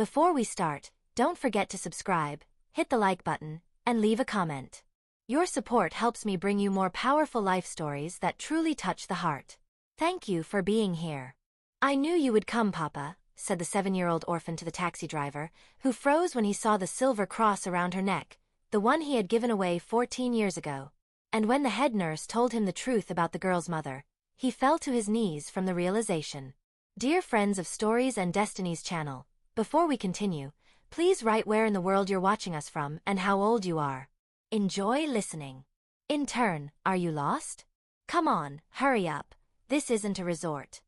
Before we start, don't forget to subscribe, hit the like button, and leave a comment. Your support helps me bring you more powerful life stories that truly touch the heart. Thank you for being here. I knew you would come, Papa, said the 7-year-old orphan to the taxi driver, who froze when he saw the silver cross around her neck, the one he had given away 14 years ago. And when the head nurse told him the truth about the girl's mother, he fell to his knees from the realization. Dear friends of Stories and Destinies channel, before we continue, please write where in the world you're watching us from and how old you are. Enjoy listening. In turn, are you lost? Come on, hurry up. This isn't a resort.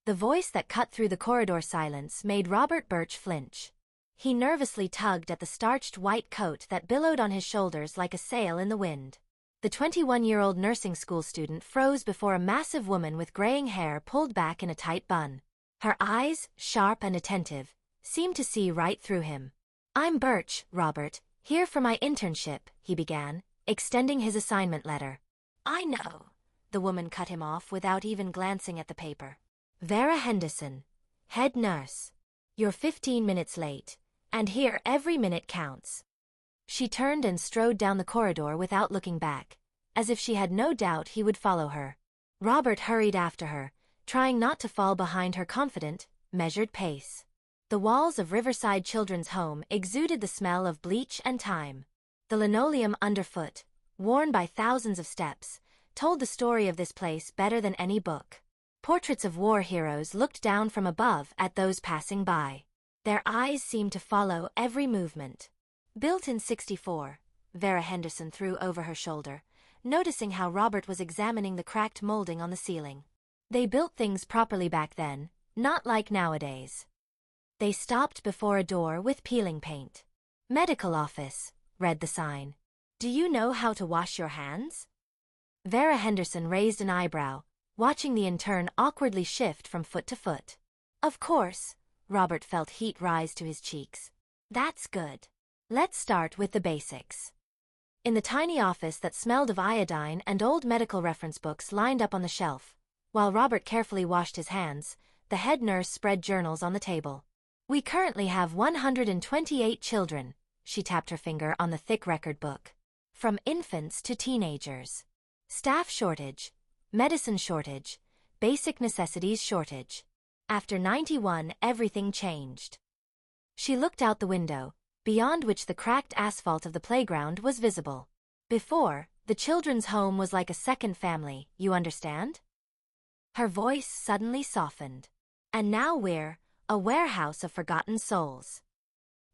The voice that cut through the corridor silence made Robert Birch flinch. He nervously tugged at the starched white coat that billowed on his shoulders like a sail in the wind. The 21-year-old nursing school student froze before a massive woman with graying hair pulled back in a tight bun. Her eyes, sharp and attentive, seemed to see right through him. I'm Birch, Robert, here for my internship, he began, extending his assignment letter. I know, the woman cut him off without even glancing at the paper. Vera Henderson, head nurse. You're 15 minutes late, and here every minute counts. She turned and strode down the corridor without looking back, as if she had no doubt he would follow her. Robert hurried after her, trying not to fall behind her confident, measured pace. The walls of Riverside Children's Home exuded the smell of bleach and time. The linoleum underfoot, worn by thousands of steps, told the story of this place better than any book. Portraits of war heroes looked down from above at those passing by. Their eyes seemed to follow every movement. Built in '64, Vera Henderson threw over her shoulder, noticing how Robert was examining the cracked molding on the ceiling. They built things properly back then, not like nowadays. They stopped before a door with peeling paint. Medical office, read the sign. Do you know how to wash your hands? Vera Henderson raised an eyebrow, watching the intern awkwardly shift from foot to foot. Of course, Robert felt heat rise to his cheeks. That's good. Let's start with the basics. In the tiny office that smelled of iodine and old medical reference books lined up on the shelf, while Robert carefully washed his hands, the head nurse spread journals on the table. We currently have 128 children, she tapped her finger on the thick record book. From infants to teenagers. Staff shortage, medicine shortage, basic necessities shortage. After '91, everything changed. She looked out the window, beyond which the cracked asphalt of the playground was visible. Before, the children's home was like a second family, you understand? Her voice suddenly softened. And now we're a warehouse of forgotten souls.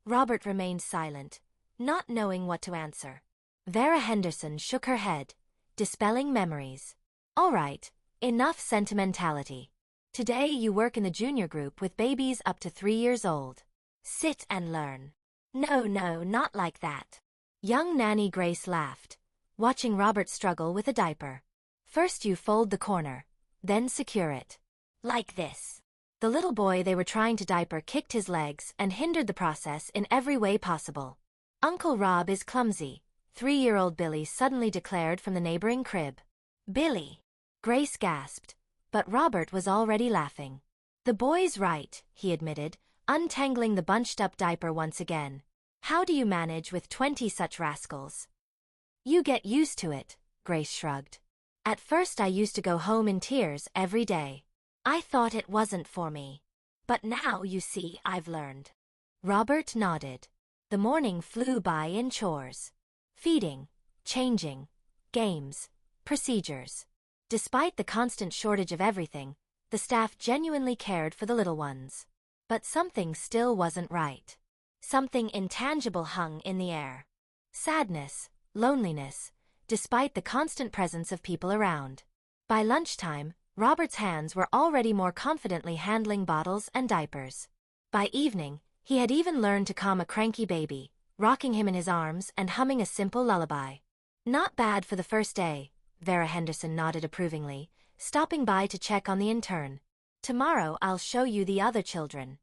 Robert remained silent, not knowing what to answer. Vera Henderson shook her head, dispelling memories. All right, enough sentimentality. Today you work in the junior group with babies up to 3 years old. Sit and learn. No, not like that. Young Nanny Grace laughed, watching Robert struggle with a diaper. First you fold the corner, then secure it. Like this. The little boy they were trying to diaper kicked his legs and hindered the process in every way possible. Uncle Rob is clumsy, 3-year-old Billy suddenly declared from the neighboring crib. Billy! Grace gasped, but Robert was already laughing. The boy's right, he admitted, untangling the bunched-up diaper once again. How do you manage with 20 such rascals? You get used to it, Grace shrugged. At first I used to go home in tears every day. I thought it wasn't for me. But now, you see, I've learned. Robert nodded. The morning flew by in chores. Feeding, changing, games, procedures. Despite the constant shortage of everything, the staff genuinely cared for the little ones. But something still wasn't right. Something intangible hung in the air. Sadness, loneliness, despite the constant presence of people around. By lunchtime, Robert's hands were already more confidently handling bottles and diapers. By evening, he had even learned to calm a cranky baby, rocking him in his arms and humming a simple lullaby. Not bad for the first day, Vera Henderson nodded approvingly, stopping by to check on the intern. Tomorrow I'll show you the other children.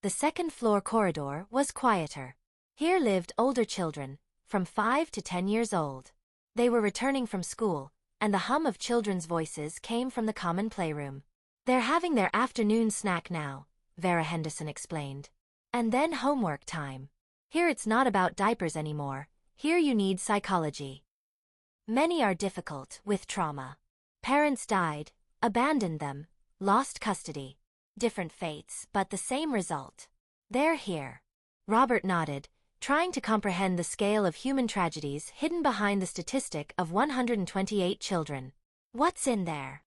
The second-floor corridor was quieter. Here lived older children, from 5 to 10 years old. They were returning from school, and the hum of children's voices came from the common playroom. They're having their afternoon snack now, Vera Henderson explained. And then homework time. Here it's not about diapers anymore. Here you need psychology. Many are difficult with trauma. Parents died, abandoned them, lost custody. Different fates, but the same result. They're here. Robert nodded, trying to comprehend the scale of human tragedies hidden behind the statistic of 128 children. What's in there?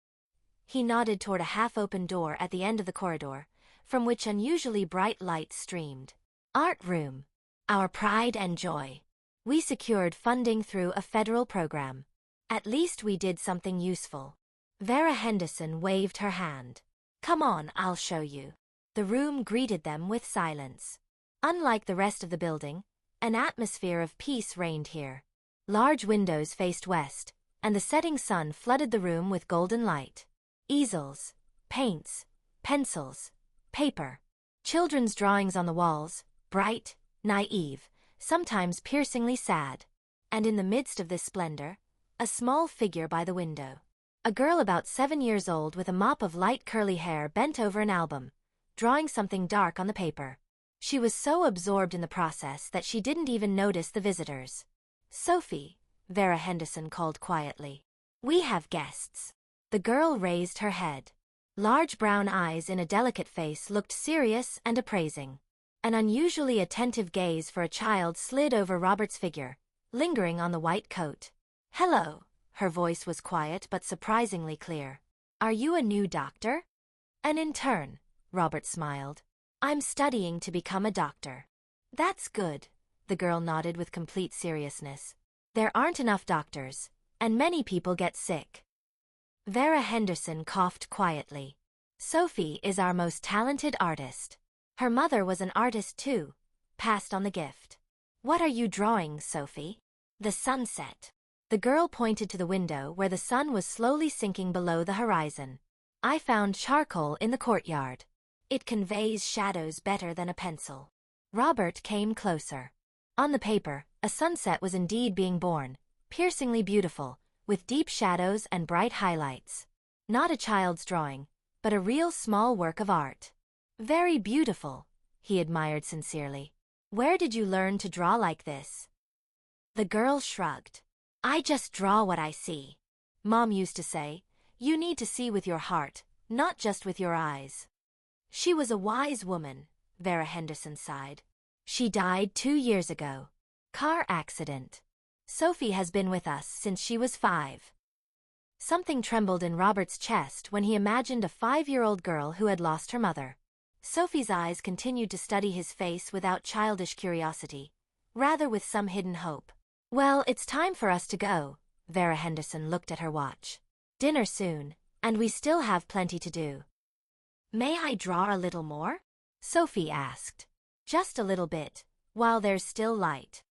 He nodded toward a half-open door at the end of the corridor, from which unusually bright light streamed. Art room. Our pride and joy. We secured funding through a federal program. At least we did something useful. Vera Henderson waved her hand. Come on, I'll show you. The room greeted them with silence. Unlike the rest of the building, an atmosphere of peace reigned here. Large windows faced west, and the setting sun flooded the room with golden light. Easels, paints, pencils, paper. Children's drawings on the walls, bright, naive, sometimes piercingly sad. And in the midst of this splendor, a small figure by the window. A girl about 7 years old with a mop of light curly hair bent over an album, drawing something dark on the paper. She was so absorbed in the process that she didn't even notice the visitors. Sophie, Vera Henderson called quietly. We have guests. The girl raised her head. Large brown eyes in a delicate face looked serious and appraising. An unusually attentive gaze for a child slid over Robert's figure, lingering on the white coat. Hello. Her voice was quiet but surprisingly clear. Are you a new doctor? An intern, Robert smiled. I'm studying to become a doctor. That's good, the girl nodded with complete seriousness. There aren't enough doctors, and many people get sick. Vera Henderson coughed quietly. Sophie is our most talented artist. Her mother was an artist too, passed on the gift. What are you drawing, Sophie? The sunset. The girl pointed to the window where the sun was slowly sinking below the horizon. I found charcoal in the courtyard. It conveys shadows better than a pencil. Robert came closer. On the paper, a sunset was indeed being born, piercingly beautiful, with deep shadows and bright highlights. Not a child's drawing, but a real small work of art. Very beautiful, he admired sincerely. Where did you learn to draw like this? The girl shrugged. I just draw what I see. Mom used to say, you need to see with your heart, not just with your eyes. She was a wise woman, Vera Henderson sighed. She died 2 years ago. Car accident. Sophie has been with us since she was 5. Something trembled in Robert's chest when he imagined a 5-year-old girl who had lost her mother. Sophie's eyes continued to study his face without childish curiosity, rather with some hidden hope. Well, it's time for us to go. Vera Henderson looked at her watch. Dinner soon, and we still have plenty to do. May I draw a little more? Sophie asked. Just a little bit, while there's still light.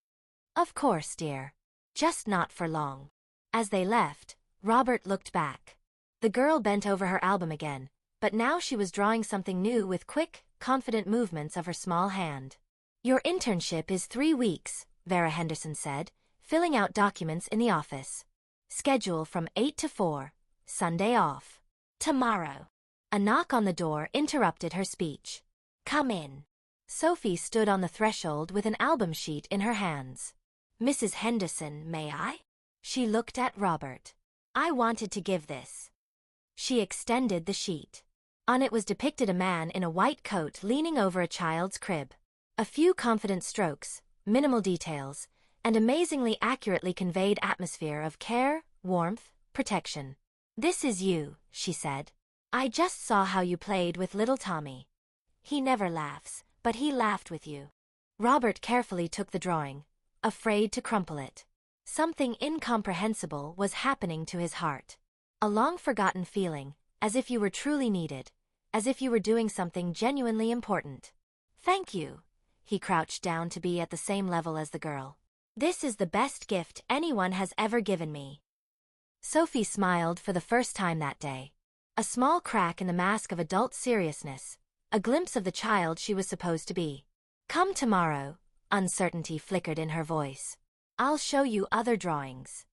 Of course, dear. Just not for long. As they left, Robert looked back. The girl bent over her album again, but now she was drawing something new with quick, confident movements of her small hand. Your internship is 3 weeks, Vera Henderson said, filling out documents in the office. Schedule from 8 to 4, Sunday off. Tomorrow. A knock on the door interrupted her speech. Come in. Sophie stood on the threshold with an album sheet in her hands. Mrs. Henderson, may I? She looked at Robert. I wanted to give this. She extended the sheet. On it was depicted a man in a white coat leaning over a child's crib. A few confident strokes, minimal details, and amazingly accurately conveyed atmosphere of care, warmth, protection. This is you, she said. I just saw how you played with little Tommy. He never laughs, but he laughed with you. Robert carefully took the drawing, afraid to crumple it. Something incomprehensible was happening to his heart. A long-forgotten feeling, as if you were truly needed, as if you were doing something genuinely important. Thank you. He crouched down to be at the same level as the girl. This is the best gift anyone has ever given me. Sophie smiled for the first time that day. A small crack in the mask of adult seriousness, a glimpse of the child she was supposed to be. Come tomorrow, uncertainty flickered in her voice. I'll show you other drawings.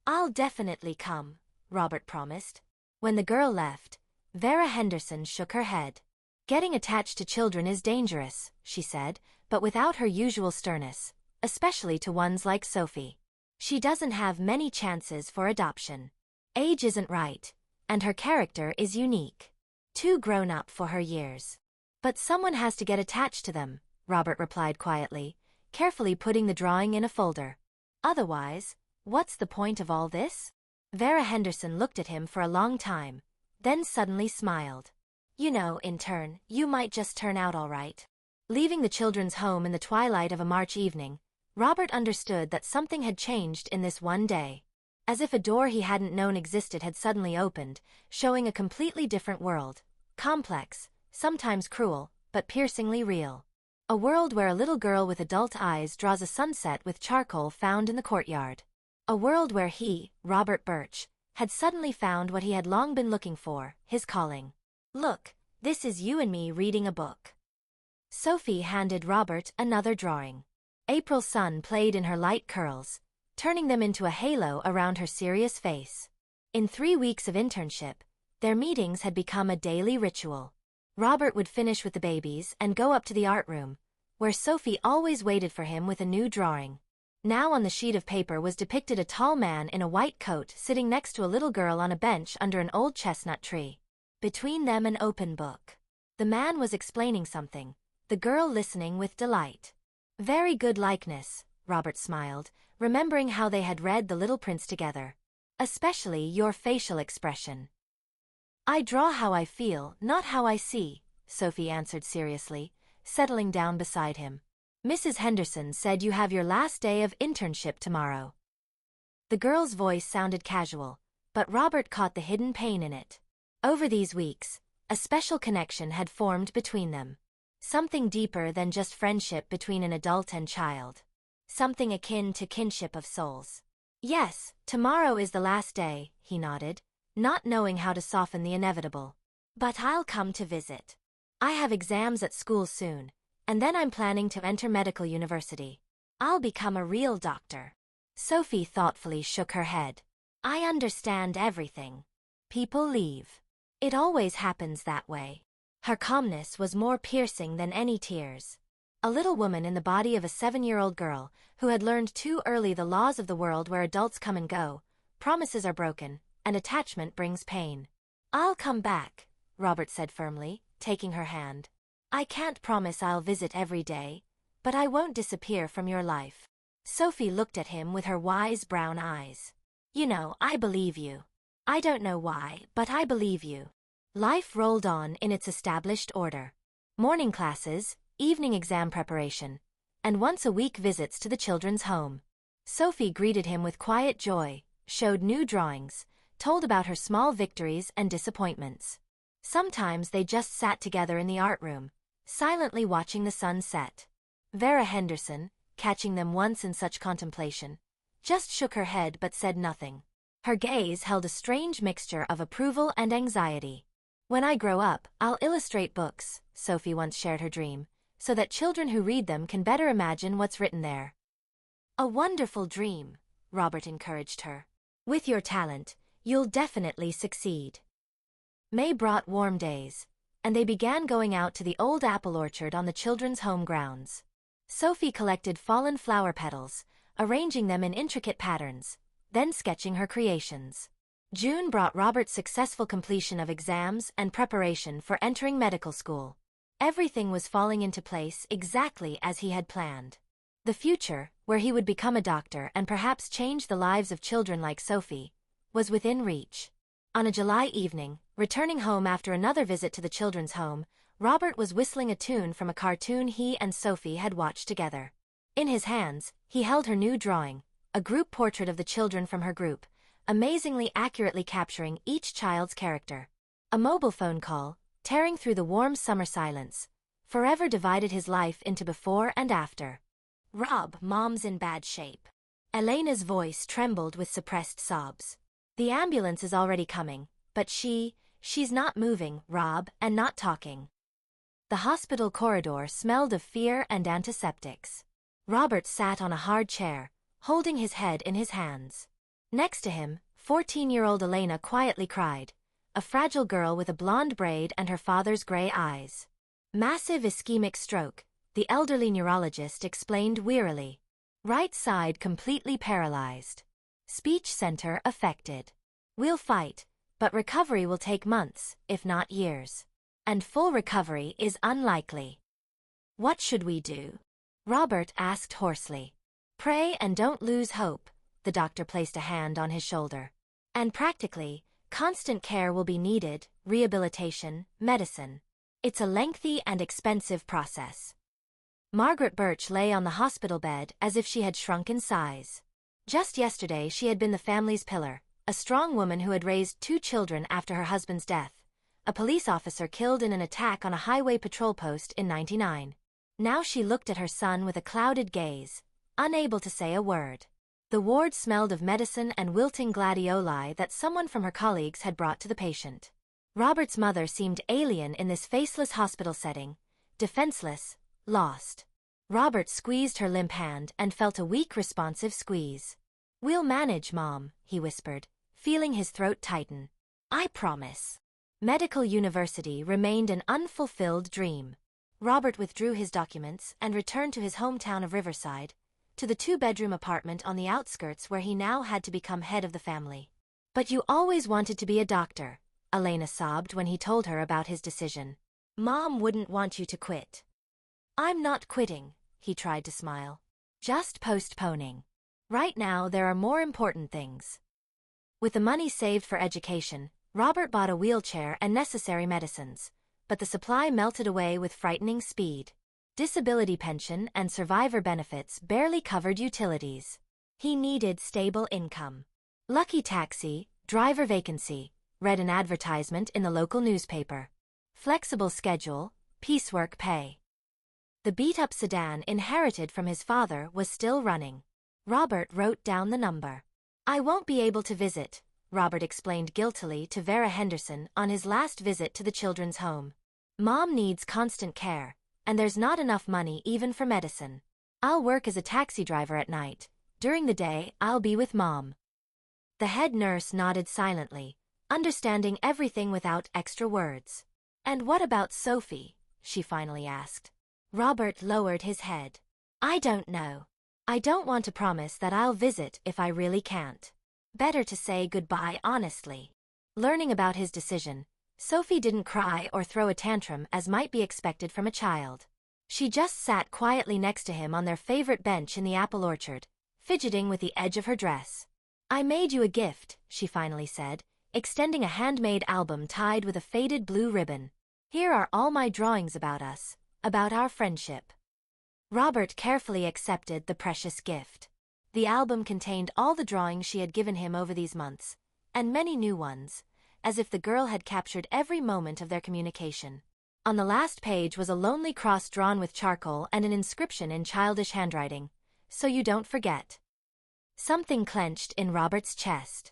I'll definitely come, Robert promised. When the girl left, Vera Henderson shook her head. Getting attached to children is dangerous, she said, but without her usual sternness, especially to ones like Sophie. She doesn't have many chances for adoption. Age isn't right, and her character is unique. Too grown up for her years. But someone has to get attached to them, Robert replied quietly, carefully putting the drawing in a folder. Otherwise, what's the point of all this? Vera Henderson looked at him for a long time, then suddenly smiled. You know, in turn, you might just turn out all right. Leaving the children's home in the twilight of a March evening, Robert understood that something had changed in this one day. As if a door he hadn't known existed had suddenly opened, showing a completely different world. Complex, sometimes cruel, but piercingly real. A world where a little girl with adult eyes draws a sunset with charcoal found in the courtyard. A world where he, Robert Birch, had suddenly found what he had long been looking for, his calling. Look, this is you and me reading a book. Sophie handed Robert another drawing. April's sun played in her light curls, turning them into a halo around her serious face. In 3 weeks of internship, their meetings had become a daily ritual. Robert would finish with the babies and go up to the art room, where Sophie always waited for him with a new drawing. Now on the sheet of paper was depicted a tall man in a white coat sitting next to a little girl on a bench under an old chestnut tree. Between them an open book. The man was explaining something, the girl listening with delight. Very good likeness, Robert smiled, remembering how they had read The Little Prince together. Especially your facial expression. I draw how I feel, not how I see, Sophie answered seriously, settling down beside him. Mrs. Henderson said you have your last day of internship tomorrow. The girl's voice sounded casual, but Robert caught the hidden pain in it. Over these weeks, a special connection had formed between them. Something deeper than just friendship between an adult and child. Something akin to kinship of souls. Yes, tomorrow is the last day, he nodded, not knowing how to soften the inevitable. But I'll come to visit. I have exams at school soon, and then I'm planning to enter medical university. I'll become a real doctor. Sophie thoughtfully shook her head. I understand everything. People leave. It always happens that way. Her calmness was more piercing than any tears. A little woman in the body of a 7-year-old girl, who had learned too early the laws of the world where adults come and go, promises are broken, and attachment brings pain. I'll come back, Robert said firmly, taking her hand. I can't promise I'll visit every day, but I won't disappear from your life. Sophie looked at him with her wise brown eyes. You know, I believe you. I don't know why, but I believe you. Life rolled on in its established order. Morning classes, evening exam preparation, and once-a-week visits to the children's home. Sophie greeted him with quiet joy, showed new drawings, told about her small victories and disappointments. Sometimes they just sat together in the art room, silently watching the sun set. Vera Henderson, catching them once in such contemplation, just shook her head but said nothing. Her gaze held a strange mixture of approval and anxiety. When I grow up, I'll illustrate books, Sophie once shared her dream, so that children who read them can better imagine what's written there. A wonderful dream, Robert encouraged her. With your talent, you'll definitely succeed. May brought warm days, and they began going out to the old apple orchard on the children's home grounds. Sophie collected fallen flower petals, arranging them in intricate patterns, then sketching her creations. June brought Robert's successful completion of exams and preparation for entering medical school. Everything was falling into place exactly as he had planned. The future, where he would become a doctor and perhaps change the lives of children like Sophie, was within reach. On a July evening, returning home after another visit to the children's home, Robert was whistling a tune from a cartoon he and Sophie had watched together. In his hands, he held her new drawing, a group portrait of the children from her group, amazingly accurately capturing each child's character. A mobile phone call, tearing through the warm summer silence, forever divided his life into before and after. Rob, Mom's in bad shape. Elena's voice trembled with suppressed sobs. The ambulance is already coming, but she's not moving, Rob, and not talking. The hospital corridor smelled of fear and antiseptics. Robert sat on a hard chair, holding his head in his hands. Next to him, 14-year-old Elena quietly cried, a fragile girl with a blonde braid and her father's gray eyes. Massive ischemic stroke, the elderly neurologist explained wearily. Right side completely paralyzed. Speech center affected. We'll fight, but recovery will take months, if not years. And full recovery is unlikely. What should we do? Robert asked hoarsely. Pray and don't lose hope, the doctor placed a hand on his shoulder. And practically, constant care will be needed, rehabilitation, medicine. It's a lengthy and expensive process. Margaret Birch lay on the hospital bed as if she had shrunk in size. Just yesterday she had been the family's pillar, a strong woman who had raised 2 children after her husband's death, a police officer killed in an attack on a highway patrol post in '99. Now she looked at her son with a clouded gaze, unable to say a word. The ward smelled of medicine and wilting gladioli that someone from her colleagues had brought to the patient. Robert's mother seemed alien in this faceless hospital setting, defenseless, lost. Robert squeezed her limp hand and felt a weak responsive squeeze. We'll manage, Mom, he whispered, feeling his throat tighten. I promise. Medical university remained an unfulfilled dream. Robert withdrew his documents and returned to his hometown of Riverside, to the 2-bedroom apartment on the outskirts where he now had to become head of the family. But you always wanted to be a doctor, Elena sobbed when he told her about his decision. Mom wouldn't want you to quit. I'm not quitting, he tried to smile. Just postponing. Right now there are more important things. With the money saved for education, Robert bought a wheelchair and necessary medicines, but the supply melted away with frightening speed. Disability pension and survivor benefits barely covered utilities. He needed stable income. Lucky taxi, driver vacancy, read an advertisement in the local newspaper. Flexible schedule, piecework pay. The beat-up sedan inherited from his father was still running. Robert wrote down the number. I won't be able to visit, Robert explained guiltily to Vera Henderson on his last visit to the children's home. Mom needs constant care, and there's not enough money even for medicine. I'll work as a taxi driver at night. During the day, I'll be with Mom. The head nurse nodded silently, understanding everything without extra words. And what about Sophie? She finally asked. Robert lowered his head. I don't know. I don't want to promise that I'll visit if I really can't. Better to say goodbye honestly. Learning about his decision, Sophie didn't cry or throw a tantrum as might be expected from a child. She just sat quietly next to him on their favorite bench in the apple orchard, fidgeting with the edge of her dress. I made you a gift, she finally said, extending a handmade album tied with a faded blue ribbon. Here are all my drawings about us, about our friendship. Robert carefully accepted the precious gift. The album contained all the drawings she had given him over these months, and many new ones, as if the girl had captured every moment of their communication. On the last page was a lonely cross drawn with charcoal and an inscription in childish handwriting, so you don't forget. Something clenched in Robert's chest.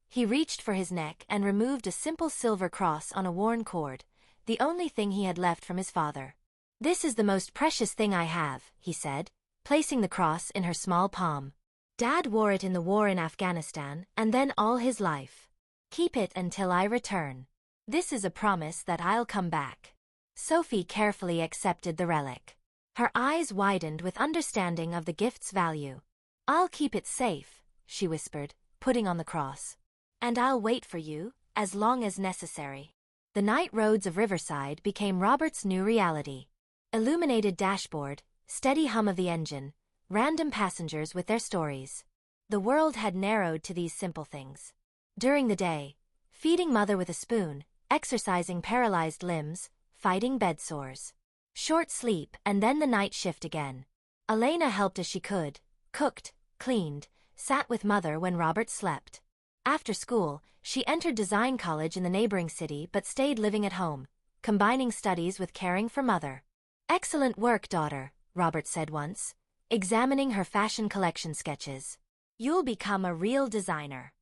He reached for his neck and removed a simple silver cross on a worn cord, the only thing he had left from his father. This is the most precious thing I have, he said, placing the cross in her small palm. Dad wore it in the war in Afghanistan and then all his life. Keep it until I return. This is a promise that I'll come back. Sophie carefully accepted the relic. Her eyes widened with understanding of the gift's value. I'll keep it safe, she whispered, putting on the cross. And I'll wait for you, as long as necessary. The night roads of Riverside became Robert's new reality. Illuminated dashboard, steady hum of the engine, random passengers with their stories. The world had narrowed to these simple things. During the day, feeding mother with a spoon, exercising paralyzed limbs, fighting bed sores. Short sleep and then the night shift again. Elena helped as she could, cooked, cleaned, sat with mother when Robert slept. After school, she entered design college in the neighboring city but stayed living at home, combining studies with caring for mother. Excellent work, daughter, Robert said once, examining her fashion collection sketches. You'll become a real designer.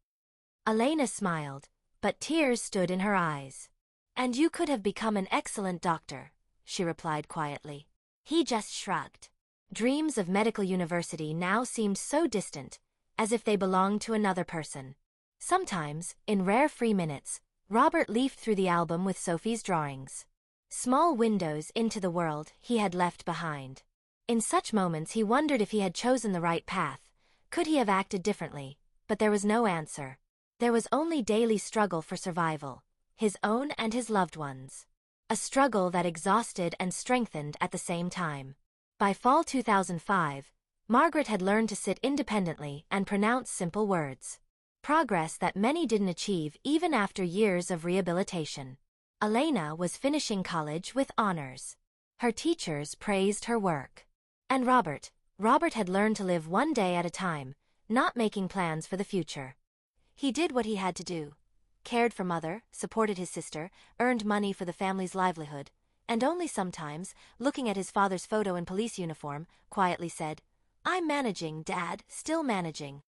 Elena smiled, but tears stood in her eyes. And you could have become an excellent doctor, she replied quietly. He just shrugged. Dreams of medical university now seemed so distant, as if they belonged to another person. Sometimes, in rare free minutes, Robert leafed through the album with Sophie's drawings. Small windows into the world he had left behind. In such moments he wondered if he had chosen the right path. Could he have acted differently? But there was no answer. There was only daily struggle for survival, his own and his loved ones. A struggle that exhausted and strengthened at the same time. By fall 2005, Margaret had learned to sit independently and pronounce simple words. Progress that many didn't achieve even after years of rehabilitation. Elena was finishing college with honors. Her teachers praised her work. And Robert had learned to live one day at a time, not making plans for the future. He did what he had to do. Cared for mother, supported his sister, earned money for the family's livelihood, and only sometimes, looking at his father's photo in police uniform, quietly said, "I'm managing, Dad, still managing."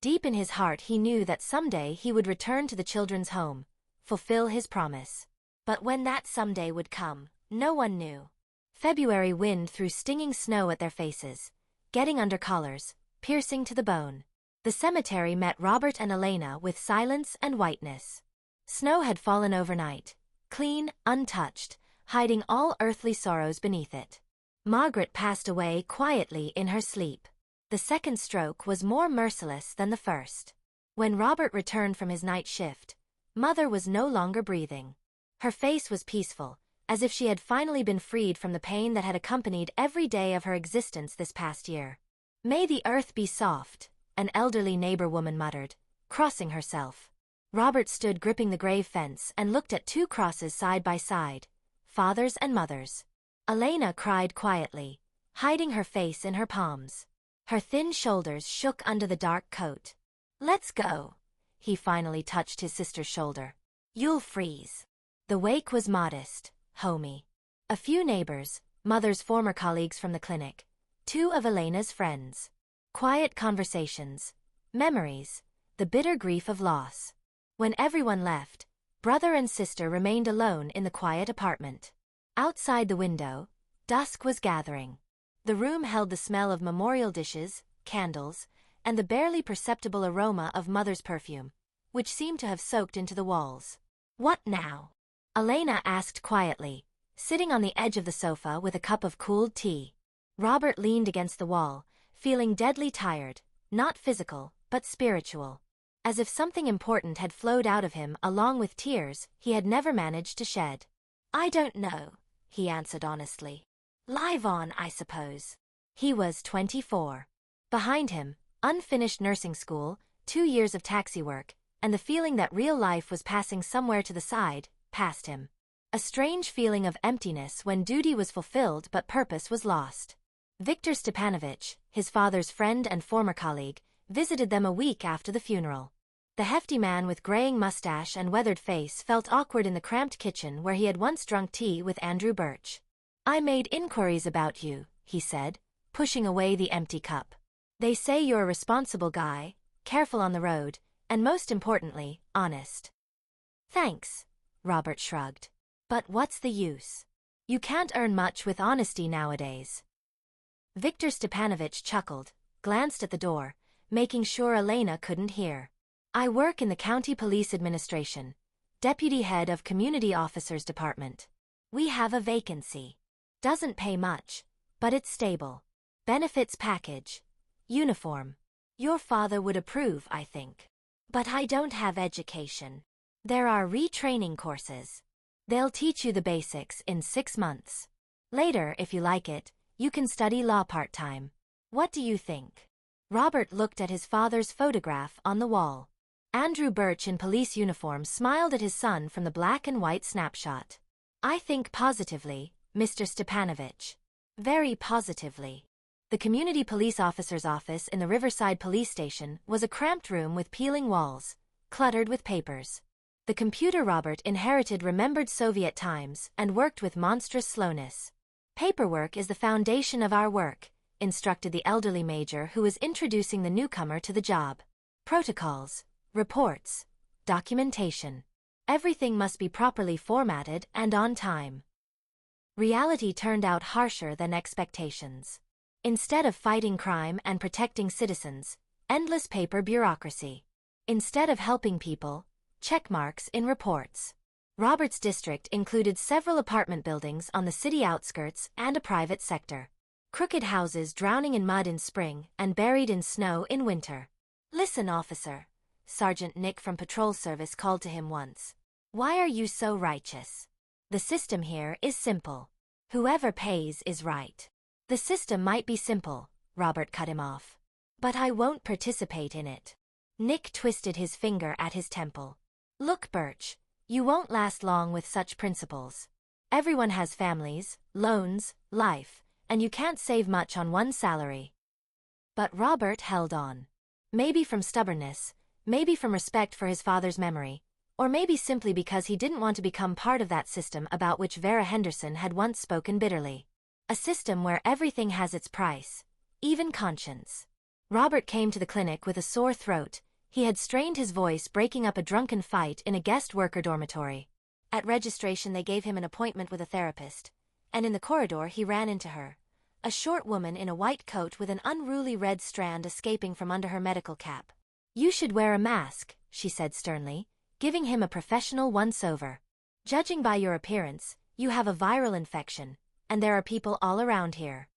Deep in his heart he knew that someday he would return to the children's home, fulfill his promise. But when that someday would come, no one knew. February wind threw stinging snow at their faces, getting under collars, piercing to the bone. The cemetery met Robert and Elena with silence and whiteness. Snow had fallen overnight, clean, untouched, hiding all earthly sorrows beneath it. Margaret passed away quietly in her sleep. The second stroke was more merciless than the first. When Robert returned from his night shift, Mother was no longer breathing. Her face was peaceful, as if she had finally been freed from the pain that had accompanied every day of her existence this past year. "May the earth be soft," an elderly neighbor woman muttered, crossing herself. Robert stood gripping the grave fence and looked at two crosses side by side, father's and mother's. Elena cried quietly, hiding her face in her palms. Her thin shoulders shook under the dark coat. "Let's go." He finally touched his sister's shoulder. "You'll freeze." The wake was modest, homey. A few neighbors, Mother's former colleagues from the clinic, two of Elena's friends. Quiet conversations, memories, the bitter grief of loss. When everyone left, brother and sister remained alone in the quiet apartment. Outside the window, dusk was gathering. The room held the smell of memorial dishes, candles, and the barely perceptible aroma of Mother's perfume, which seemed to have soaked into the walls. "What now?" Elena asked quietly, sitting on the edge of the sofa with a cup of cooled tea. Robert leaned against the wall, feeling deadly tired, not physical, but spiritual. As if something important had flowed out of him along with tears he had never managed to shed. "I don't know," he answered honestly. "Live on, I suppose." He was 24. Behind him, unfinished nursing school, 2 years of taxi work, and the feeling that real life was passing somewhere to the side, past him. A strange feeling of emptiness when duty was fulfilled but purpose was lost. Viktor Stepanovich, his father's friend and former colleague, visited them a week after the funeral. The hefty man with graying mustache and weathered face felt awkward in the cramped kitchen where he had once drunk tea with Andrew Birch. "I made inquiries about you," he said, pushing away the empty cup. "They say you're a responsible guy, careful on the road, and most importantly, honest." "Thanks," Robert shrugged. "But what's the use? You can't earn much with honesty nowadays." Viktor Stepanovich chuckled, glanced at the door, making sure Elena couldn't hear. "I work in the County Police Administration, Deputy Head of Community Officers Department. We have a vacancy. Doesn't pay much, but it's stable. Benefits package. Uniform. Your father would approve, I think. But I don't have education. There are retraining courses. They'll teach you the basics in 6 months. Later, if you like it, you can study law part-time. What do you think?" Robert looked at his father's photograph on the wall. Andrew Birch in police uniform smiled at his son from the black and white snapshot. "I think positively, Mr. Stepanovich. Very positively." The community police officer's office in the Riverside police station was a cramped room with peeling walls, cluttered with papers. The computer Robert inherited remembered Soviet times and worked with monstrous slowness. "Paperwork is the foundation of our work," instructed the elderly major who was introducing the newcomer to the job. "Protocols, reports, documentation. Everything must be properly formatted and on time." Reality turned out harsher than expectations. Instead of fighting crime and protecting citizens, endless paper bureaucracy. Instead of helping people, check marks in reports. Robert's district included several apartment buildings on the city outskirts and a private sector. Crooked houses drowning in mud in spring and buried in snow in winter. "Listen, officer," Sergeant Nick from Patrol Service called to him once. "Why are you so righteous? The system here is simple. Whoever pays is right." "The system might be simple," Robert cut him off. "But I won't participate in it." Nick twisted his finger at his temple. "Look, Birch, you won't last long with such principles. Everyone has families, loans, life, and you can't save much on one salary." But Robert held on. Maybe from stubbornness, maybe from respect for his father's memory, or maybe simply because he didn't want to become part of that system about which Vera Henderson had once spoken bitterly. A system where everything has its price, even conscience. Robert came to the clinic with a sore throat. He had strained his voice breaking up a drunken fight in a guest worker dormitory. At registration they gave him an appointment with a therapist, and in the corridor he ran into her. A short woman in a white coat with an unruly red strand escaping from under her medical cap. "You should wear a mask," she said sternly, giving him a professional once-over. "Judging by your appearance, you have a viral infection, and there are people all around here."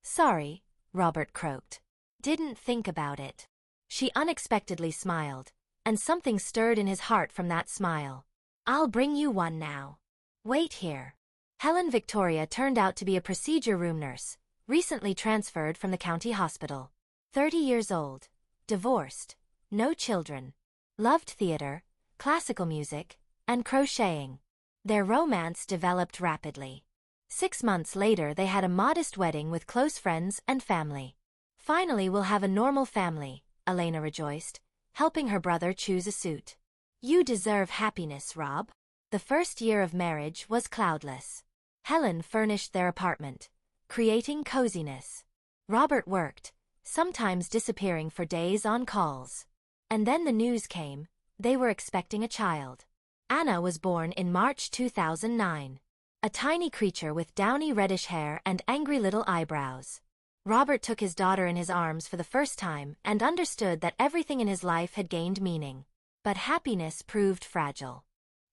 "Sorry," Robert croaked. "Didn't think about it." She unexpectedly smiled, and something stirred in his heart from that smile. "I'll bring you one now. Wait here." Helen Victoria turned out to be a procedure room nurse, recently transferred from the county hospital. 30 years old, divorced, no children, loved theater, classical music, and crocheting. Their romance developed rapidly. 6 months later they had a modest wedding with close friends and family. "Finally we'll have a normal family," Elena rejoiced, helping her brother choose a suit. "You deserve happiness, Rob." The first year of marriage was cloudless. Helen furnished their apartment, creating coziness. Robert worked, sometimes disappearing for days on calls. And then the news came: they were expecting a child. Anna was born in March 2009. A tiny creature with downy reddish hair and angry little eyebrows. Robert took his daughter in his arms for the first time and understood that everything in his life had gained meaning. But happiness proved fragile.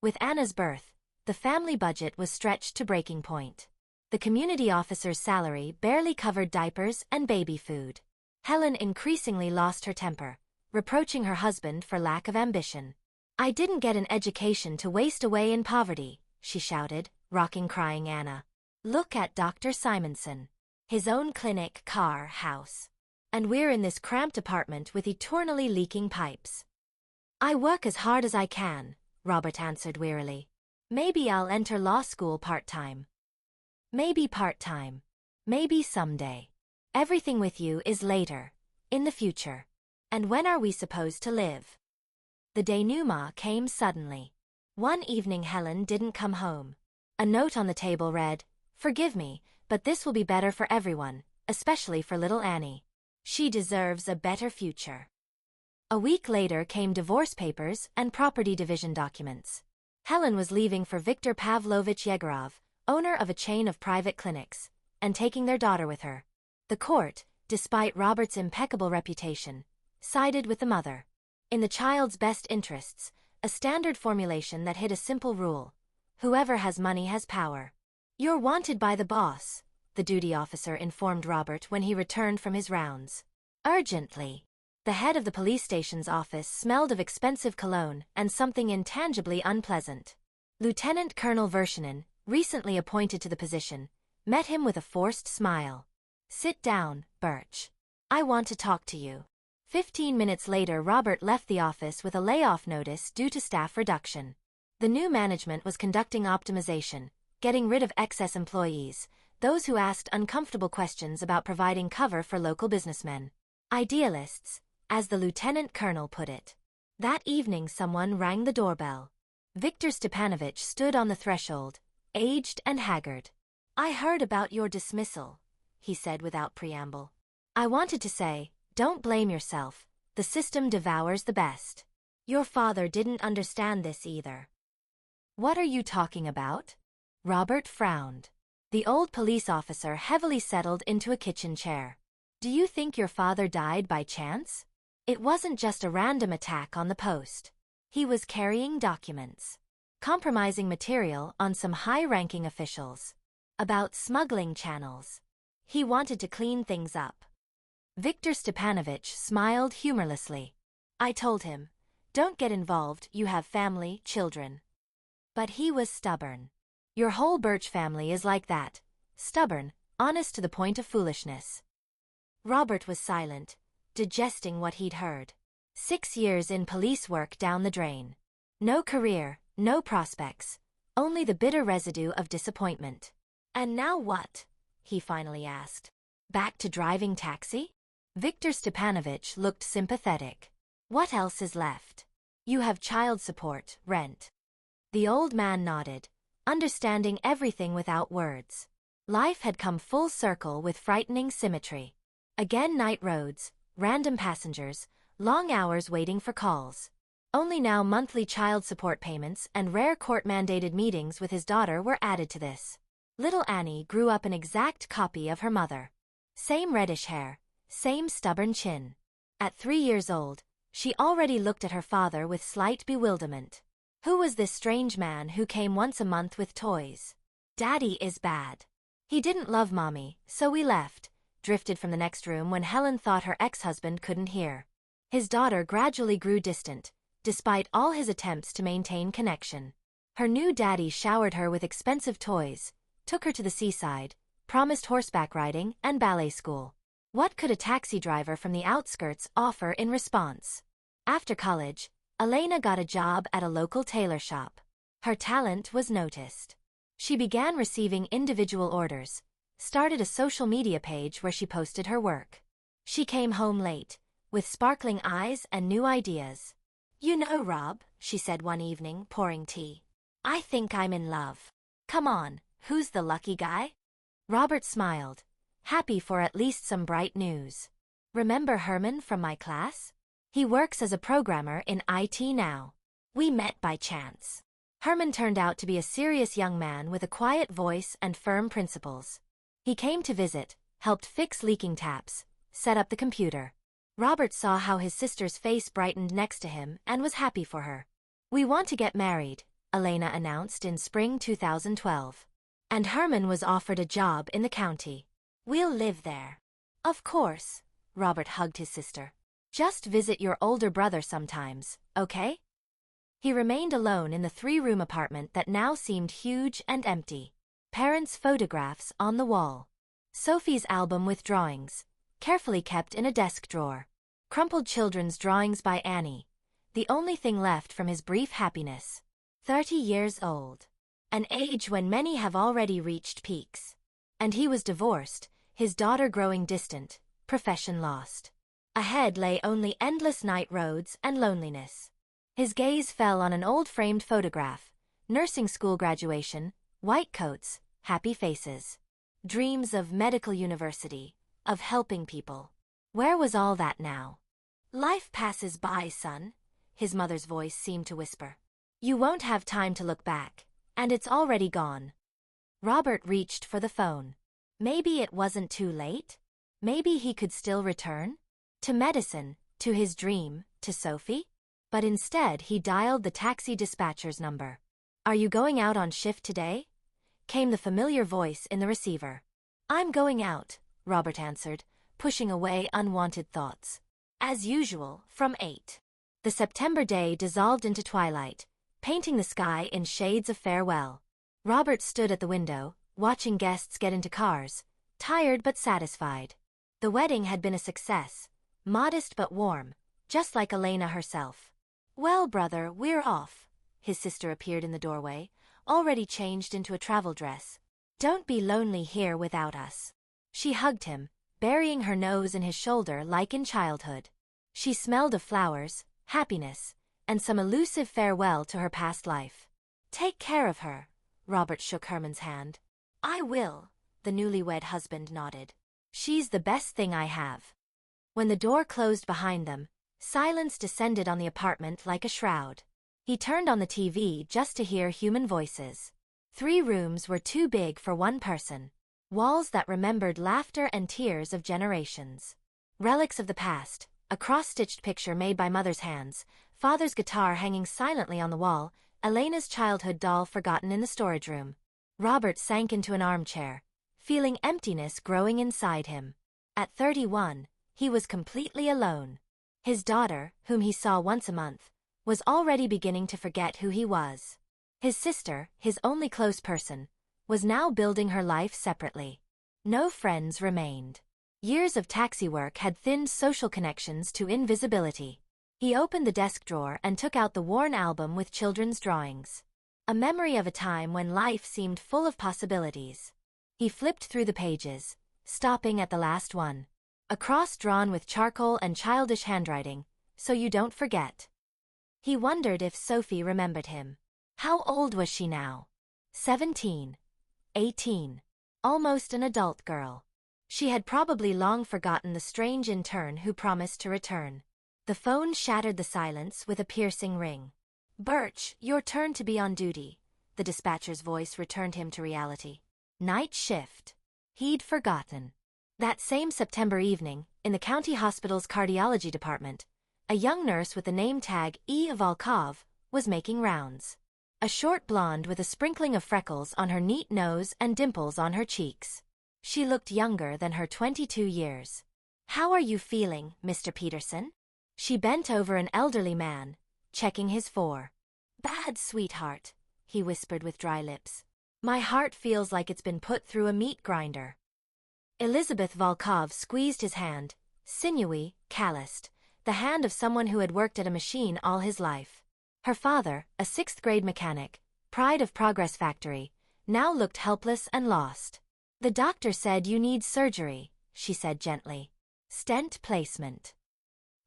With Anna's birth, the family budget was stretched to breaking point. The community officer's salary barely covered diapers and baby food. Helen increasingly lost her temper, reproaching her husband for lack of ambition. "I didn't get an education to waste away in poverty," she shouted, rocking crying Anna. "Look at Dr. Simonson. His own clinic, car, house. And we're in this cramped apartment with eternally leaking pipes." "I work as hard as I can," Robert answered wearily. "Maybe I'll enter law school part-time." "Maybe part-time. Maybe someday. Everything with you is later. In the future. And when are we supposed to live?" The denouement came suddenly. One evening Helen didn't come home. A note on the table read, "Forgive me, but this will be better for everyone, especially for little Annie. She deserves a better future." A week later came divorce papers and property division documents. Helen was leaving for Viktor Pavlovich Yegorov, owner of a chain of private clinics, and taking their daughter with her. The court, despite Robert's impeccable reputation, sided with the mother. In the child's best interests, a standard formulation that hid a simple rule: whoever has money has power. "You're wanted by the boss," the duty officer informed Robert when he returned from his rounds. "Urgently." The head of the police station's office smelled of expensive cologne and something intangibly unpleasant. Lieutenant Colonel Vershinin, recently appointed to the position, met him with a forced smile. "Sit down, Birch. I want to talk to you." 15 minutes later Robert left the office with a layoff notice due to staff reduction. The new management was conducting optimization, getting rid of excess employees, those who asked uncomfortable questions about providing cover for local businessmen. Idealists, as the lieutenant colonel put it. That evening someone rang the doorbell. Viktor Stepanovich stood on the threshold, aged and haggard. "I heard about your dismissal," he said without preamble. "I wanted to say, don't blame yourself, the system devours the best. Your father didn't understand this either." "What are you talking about?" Robert frowned. The old police officer heavily settled into a kitchen chair. "Do you think your father died by chance? It wasn't just a random attack on the post. He was carrying documents. Compromising material on some high-ranking officials. About smuggling channels. He wanted to clean things up. Viktor Stepanovich smiled humorlessly. I told him, don't get involved, you have family, children. But he was stubborn. Your whole Birch family is like that. Stubborn, honest to the point of foolishness. Robert was silent, digesting what he'd heard. 6 years in police work down the drain. No career, no prospects, only the bitter residue of disappointment. And now what? He finally asked. Back to driving taxi? Viktor Stepanovich looked sympathetic. What else is left? You have child support, rent. The old man nodded, understanding everything without words. Life had come full circle with frightening symmetry. Again night roads, random passengers, long hours waiting for calls. Only now monthly child support payments and rare court-mandated meetings with his daughter were added to this. Little Annie grew up an exact copy of her mother. Same reddish hair, same stubborn chin. At 3 years old, she already looked at her father with slight bewilderment. Who was this strange man who came once a month with toys? Daddy is bad. He didn't love Mommy, so we left, drifted from the next room when Helen thought her ex-husband couldn't hear. His daughter gradually grew distant, despite all his attempts to maintain connection. Her new daddy showered her with expensive toys, took her to the seaside, promised horseback riding and ballet school. What could a taxi driver from the outskirts offer in response? After college, Elena got a job at a local tailor shop. Her talent was noticed. She began receiving individual orders, started a social media page where she posted her work. She came home late, with sparkling eyes and new ideas. You know, Rob, she said one evening, pouring tea. I think I'm in love. Come on, who's the lucky guy? Robert smiled, happy for at least some bright news. Remember Herman from my class? He works as a programmer in IT now. We met by chance. Herman turned out to be a serious young man with a quiet voice and firm principles. He came to visit, helped fix leaking taps, set up the computer. Robert saw how his sister's face brightened next to him and was happy for her. We want to get married, Elena announced in spring 2012. And Herman was offered a job in the county. We'll live there. Of course, Robert hugged his sister. Just visit your older brother sometimes, okay? He remained alone in the 3-room apartment that now seemed huge and empty. Parents' photographs on the wall. Sophie's album with drawings, carefully kept in a desk drawer. Crumpled children's drawings by Annie, the only thing left from his brief happiness. 30 years old. An age when many have already reached peaks. And he was divorced, his daughter growing distant, profession lost. Ahead lay only endless night roads and loneliness. His gaze fell on an old framed photograph, nursing school graduation, white coats, happy faces. Dreams of medical university, of helping people. Where was all that now? Life passes by, son, his mother's voice seemed to whisper. You won't have time to look back, and it's already gone. Robert reached for the phone. Maybe it wasn't too late? Maybe he could still return? To medicine, to his dream, to Sophie? But instead he dialed the taxi dispatcher's number. Are you going out on shift today? Came the familiar voice in the receiver. I'm going out, Robert answered, pushing away unwanted thoughts. As usual, from 8. The September day dissolved into twilight, painting the sky in shades of farewell. Robert stood at the window, watching guests get into cars, tired but satisfied. The wedding had been a success, modest but warm, just like Elena herself. Well, brother, we're off. His sister appeared in the doorway, already changed into a travel dress. Don't be lonely here without us. She hugged him, burying her nose in his shoulder like in childhood. She smelled of flowers, happiness, and some elusive farewell to her past life. Take care of her. Robert shook Herman's hand. I will, the newlywed husband nodded. She's the best thing I have. When the door closed behind them, silence descended on the apartment like a shroud. He turned on the TV just to hear human voices. 3 rooms were too big for one person. Walls that remembered laughter and tears of generations. Relics of the past, a cross-stitched picture made by mother's hands, father's guitar hanging silently on the wall, Elena's childhood doll forgotten in the storage room. Robert sank into an armchair, feeling emptiness growing inside him. At 31, he was completely alone. His daughter, whom he saw once a month, was already beginning to forget who he was. His sister, his only close person, was now building her life separately. No friends remained. Years of taxi work had thinned social connections to invisibility. He opened the desk drawer and took out the worn album with children's drawings. A memory of a time when life seemed full of possibilities. He flipped through the pages, stopping at the last one. A cross drawn with charcoal and childish handwriting, "So you don't forget." He wondered if Sophie remembered him. How old was she now? 17. 18. Almost an adult girl. She had probably long forgotten the strange intern who promised to return. The phone shattered the silence with a piercing ring. "Birch, your turn to be on duty." The dispatcher's voice returned him to reality. Night shift. He'd forgotten. That same September evening, in the county hospital's cardiology department, a young nurse with the name tag E. Volkov was making rounds. A short blonde with a sprinkling of freckles on her neat nose and dimples on her cheeks. She looked younger than her 22 years. "How are you feeling, Mr. Peterson?" She bent over an elderly man, checking his "4." "Bad, sweetheart," he whispered with dry lips. "My heart feels like it's been put through a meat grinder." Elizabeth Volkov squeezed his hand, sinewy, calloused, the hand of someone who had worked at a machine all his life. Her father, a sixth-grade mechanic, pride of Progress Factory, now looked helpless and lost. "The doctor said you need surgery," she said gently. "Stent placement."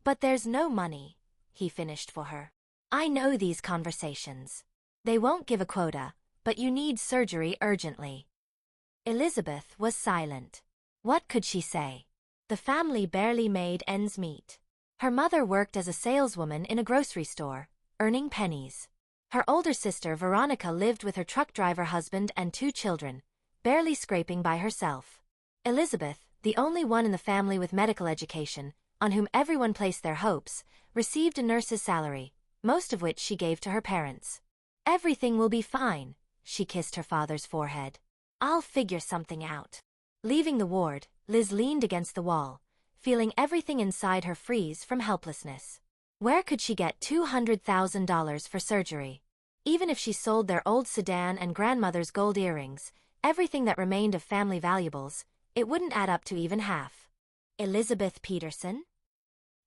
"But there's no money," he finished for her. "I know these conversations. They won't give a quota, but you need surgery urgently." Elizabeth was silent. What could she say? The family barely made ends meet. Her mother worked as a saleswoman in a grocery store, earning pennies. Her older sister Veronica lived with her truck driver husband and 2 children, barely scraping by herself. Elizabeth, the only one in the family with medical education, on whom everyone placed their hopes, received a nurse's salary, most of which she gave to her parents. "Everything will be fine," she kissed her father's forehead. "I'll figure something out." Leaving the ward, Liz leaned against the wall, feeling everything inside her freeze from helplessness. Where could she get $200,000 for surgery? Even if she sold their old sedan and grandmother's gold earrings, everything that remained of family valuables, it wouldn't add up to even half. "Elizabeth Peterson?"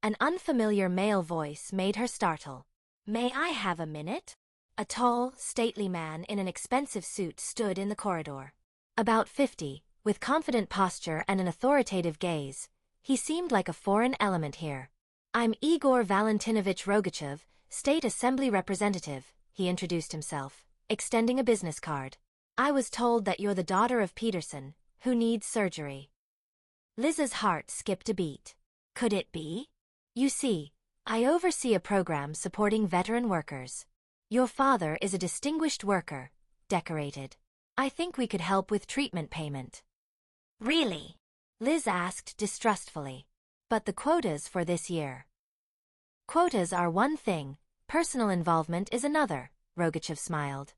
An unfamiliar male voice made her startle. "May I have a minute?" A tall, stately man in an expensive suit stood in the corridor. About 50, with confident posture and an authoritative gaze, he seemed like a foreign element here. "I'm Igor Valentinovich Rogachev, State Assembly Representative," he introduced himself, extending a business card. "I was told that you're the daughter of Peterson, who needs surgery." Liz's heart skipped a beat. Could it be? "You see, I oversee a program supporting veteran workers. Your father is a distinguished worker, decorated. I think we could help with treatment payment." "Really?" Liz asked distrustfully. "But the quotas for this year." "Quotas are one thing, personal involvement is another," Rogachev smiled.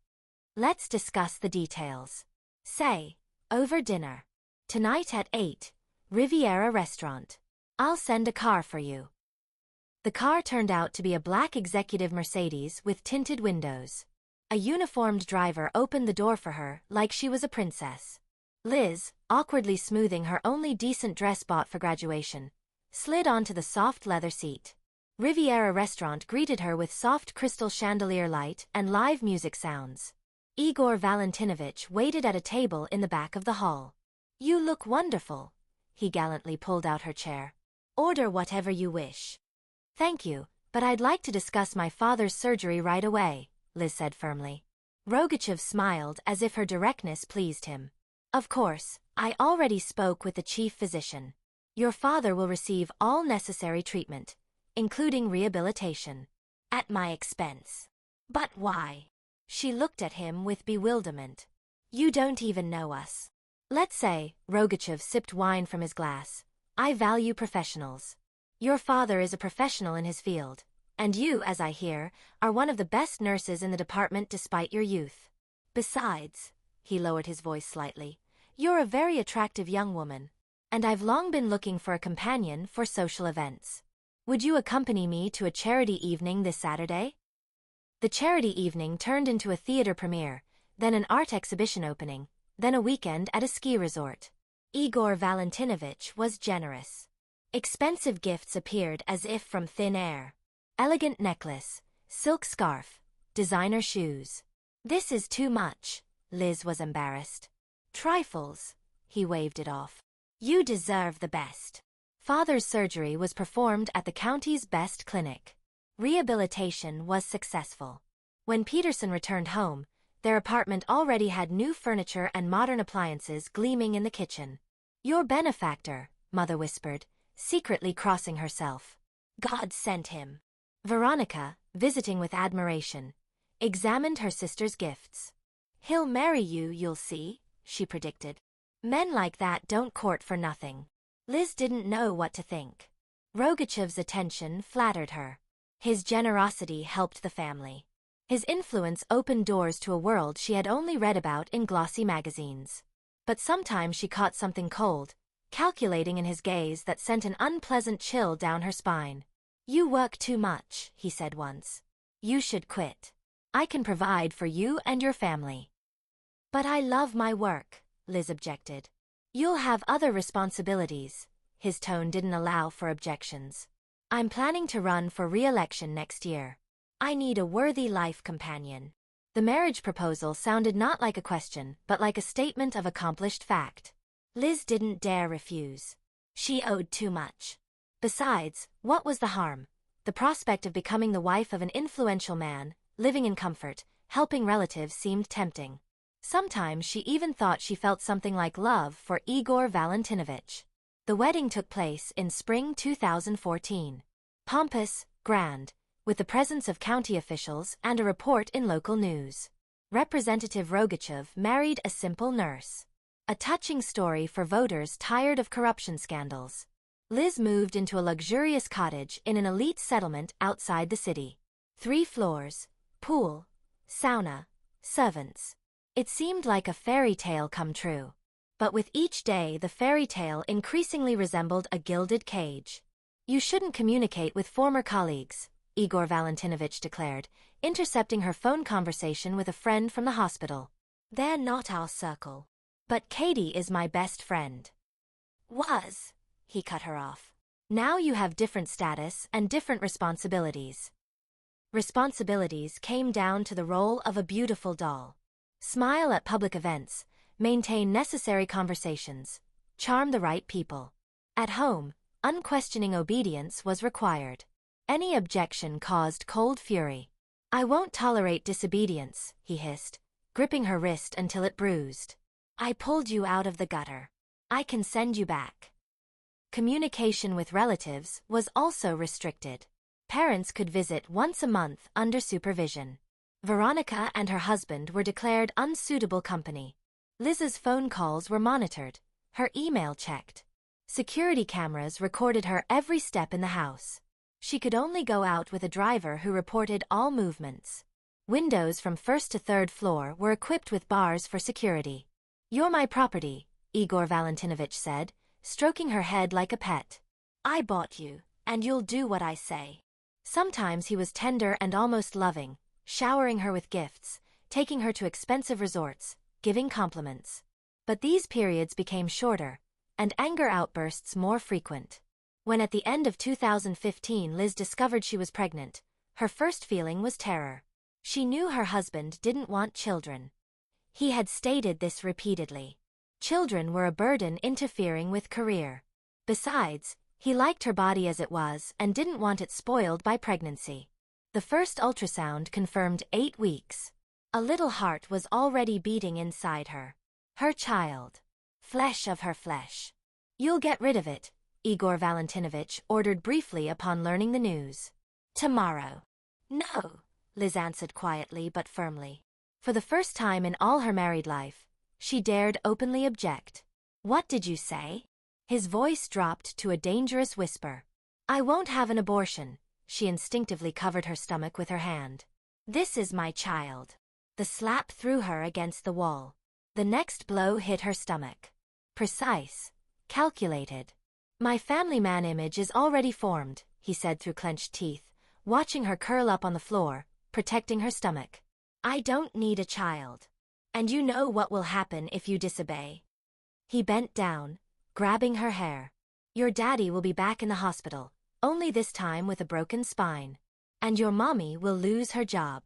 "Let's discuss the details. Say, over dinner. Tonight at 8, Riviera Restaurant. I'll send a car for you." The car turned out to be a black executive Mercedes with tinted windows. A uniformed driver opened the door for her like she was a princess. Liz, awkwardly smoothing her only decent dress bought for graduation, slid onto the soft leather seat. Riviera Restaurant greeted her with soft crystal chandelier light and live music sounds. Igor Valentinovich waited at a table in the back of the hall. "You look wonderful." He gallantly pulled out her chair. "Order whatever you wish." "Thank you, but I'd like to discuss my father's surgery right away," Liz said firmly. Rogachev smiled as if her directness pleased him. "Of course, I already spoke with the chief physician. Your father will receive all necessary treatment, including rehabilitation. At my expense." "But why?" She looked at him with bewilderment. "You don't even know us." "Let's say," Rogachev sipped wine from his glass, "I value professionals. Your father is a professional in his field. And you, as I hear, are one of the best nurses in the department despite your youth. Besides," he lowered his voice slightly, "you're a very attractive young woman. And I've long been looking for a companion for social events. Would you accompany me to a charity evening this Saturday?" The charity evening turned into a theater premiere, then an art exhibition opening, then a weekend at a ski resort. Igor Valentinovich was generous. Expensive gifts appeared as if from thin air. Elegant necklace, silk scarf, designer shoes. "This is too much," Liz was embarrassed. "Trifles," he waved it off. "You deserve the best." Father's surgery was performed at the county's best clinic. Rehabilitation was successful. When Peterson returned home, their apartment already had new furniture and modern appliances gleaming in the kitchen. "Your benefactor," Mother whispered, secretly crossing herself. "God sent him." Veronica, visiting with admiration, examined her sister's gifts. "He'll marry you, you'll see," she predicted. "Men like that don't court for nothing." Liz didn't know what to think. Rogachev's attention flattered her. His generosity helped the family. His influence opened doors to a world she had only read about in glossy magazines. But sometimes she caught something cold, calculating in his gaze that sent an unpleasant chill down her spine. "You work too much," he said once. "You should quit. I can provide for you and your family." "But I love my work," Liz objected. "You'll have other responsibilities." His tone didn't allow for objections. "I'm planning to run for re-election next year. I need a worthy life companion." The marriage proposal sounded not like a question, but like a statement of accomplished fact. Liz didn't dare refuse. She owed too much. Besides, what was the harm? The prospect of becoming the wife of an influential man, living in comfort, helping relatives seemed tempting. Sometimes she even thought she felt something like love for Igor Valentinovich. The wedding took place in spring 2014. Pompous, grand, with the presence of county officials and a report in local news. Representative Rogachev married a simple nurse. A touching story for voters tired of corruption scandals. Liz moved into a luxurious cottage in an elite settlement outside the city. 3 floors, pool, sauna, servants. It seemed like a fairy tale come true. But with each day the fairy tale increasingly resembled a gilded cage. "You shouldn't communicate with former colleagues," Igor Valentinovich declared, intercepting her phone conversation with a friend from the hospital. "They're not our circle. But Katie is my best friend." "Was," he cut her off. "Now you have different status and different responsibilities." Responsibilities came down to the role of a beautiful doll. Smile at public events, maintain necessary conversations, charm the right people. At home, unquestioning obedience was required. Any objection caused cold fury. "I won't tolerate disobedience," he hissed, gripping her wrist until it bruised. "I pulled you out of the gutter. I can send you back." Communication with relatives was also restricted. Parents could visit once a month under supervision. Veronica and her husband were declared unsuitable company. Liz's phone calls were monitored, her email checked. Security cameras recorded her every step in the house. She could only go out with a driver who reported all movements. Windows from first to third floor were equipped with bars for security. "You're my property," Igor Valentinovich said, stroking her head like a pet. "I bought you, and you'll do what I say." Sometimes he was tender and almost loving, showering her with gifts, taking her to expensive resorts, giving compliments. But these periods became shorter, and anger outbursts more frequent. When at the end of 2015 Liz discovered she was pregnant, her first feeling was terror. She knew her husband didn't want children. He had stated this repeatedly. Children were a burden interfering with career. Besides, he liked her body as it was and didn't want it spoiled by pregnancy. The first ultrasound confirmed 8 weeks. A little heart was already beating inside her. Her child. Flesh of her flesh. "You'll get rid of it," Igor Valentinovich ordered briefly upon learning the news. "Tomorrow." "No," Liz answered quietly but firmly. For the first time in all her married life, she dared openly object. "What did you say?" His voice dropped to a dangerous whisper. "I won't have an abortion," she instinctively covered her stomach with her hand. This is my child. The slap threw her against the wall. The next blow hit her stomach. Precise. Calculated. My family man image is already formed, he said through clenched teeth, watching her curl up on the floor, protecting her stomach. I don't need a child. And you know what will happen if you disobey. He bent down, grabbing her hair. Your daddy will be back in the hospital, only this time with a broken spine. And your mommy will lose her job.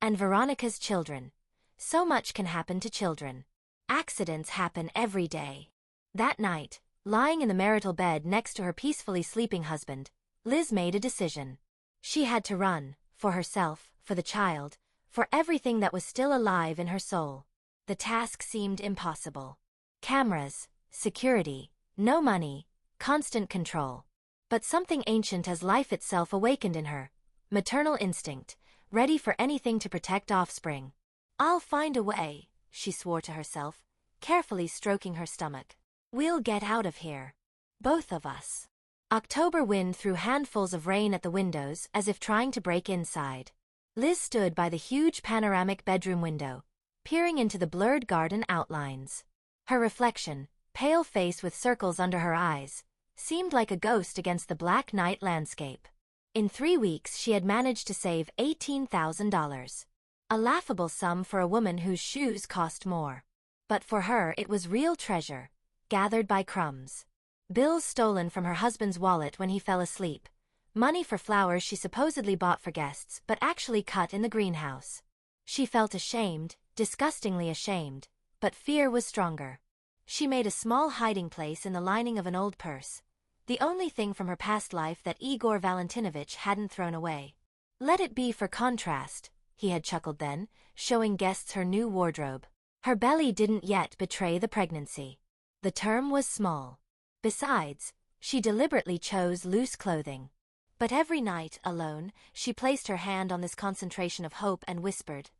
And Veronica's children. So much can happen to children. Accidents happen every day. That night, lying in the marital bed next to her peacefully sleeping husband, Liz made a decision. She had to run, for herself, for the child, for everything that was still alive in her soul. The task seemed impossible. Cameras, security, no money, constant control. But something ancient as life itself awakened in her. Maternal instinct, ready for anything to protect offspring. I'll find a way, she swore to herself, carefully stroking her stomach. We'll get out of here. Both of us. October wind threw handfuls of rain at the windows as if trying to break inside. Liz stood by the huge panoramic bedroom window, peering into the blurred garden outlines. Her reflection, pale face with circles under her eyes, seemed like a ghost against the black night landscape. In 3 weeks she had managed to save $18,000. A laughable sum for a woman whose shoes cost more. But for her it was real treasure, gathered by crumbs. Bills stolen from her husband's wallet when he fell asleep. Money for flowers she supposedly bought for guests but actually cut in the greenhouse. She felt ashamed, disgustingly ashamed, but fear was stronger. She made a small hiding place in the lining of an old purse, the only thing from her past life that Igor Valentinovich hadn't thrown away. Let it be for contrast, he had chuckled then, showing guests her new wardrobe. Her belly didn't yet betray the pregnancy. The term was small. Besides, she deliberately chose loose clothing. But every night, alone, she placed her hand on this concentration of hope and whispered,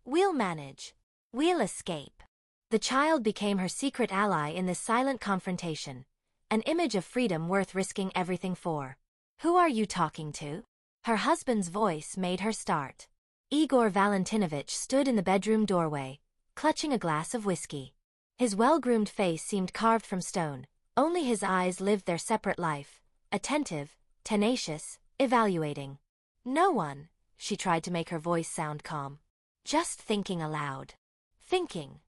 "We'll manage. We'll escape." The child became her secret ally in this silent confrontation, an image of freedom worth risking everything for. "Who are you talking to?" Her husband's voice made her start. Igor Valentinovich stood in the bedroom doorway, clutching a glass of whiskey. His well-groomed face seemed carved from stone, only his eyes lived their separate life, attentive, tenacious, evaluating. "No one," she tried to make her voice sound calm. "Just thinking aloud." "Thinking?"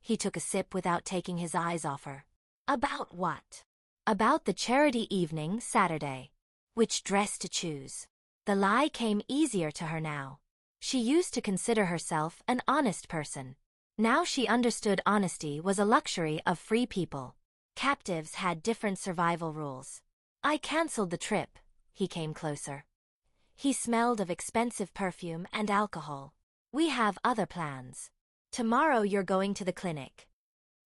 He took a sip without taking his eyes off her. "About what?" "About the charity evening Saturday. Which dress to choose." The lie came easier to her now. She used to consider herself an honest person. Now she understood honesty was a luxury of free people. Captives had different survival rules. "I cancelled the trip." He came closer. He smelled of expensive perfume and alcohol. "We have other plans. Tomorrow you're going to the clinic."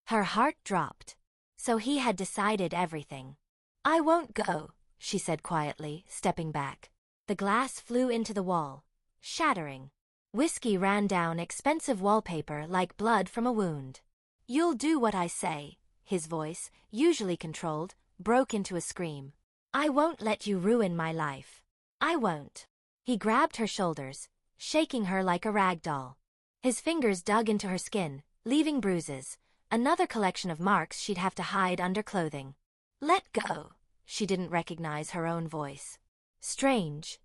Her heart dropped. So he had decided everything. "I won't go," she said quietly, stepping back. The glass flew into the wall, shattering. Whiskey ran down expensive wallpaper like blood from a wound. "You'll do what I say." His voice, usually controlled, broke into a scream. "I won't let you ruin my life. I won't." He grabbed her shoulders, shaking her like a rag doll. His fingers dug into her skin, leaving bruises, another collection of marks she'd have to hide under clothing. "Let go." She didn't recognize her own voice. Strange.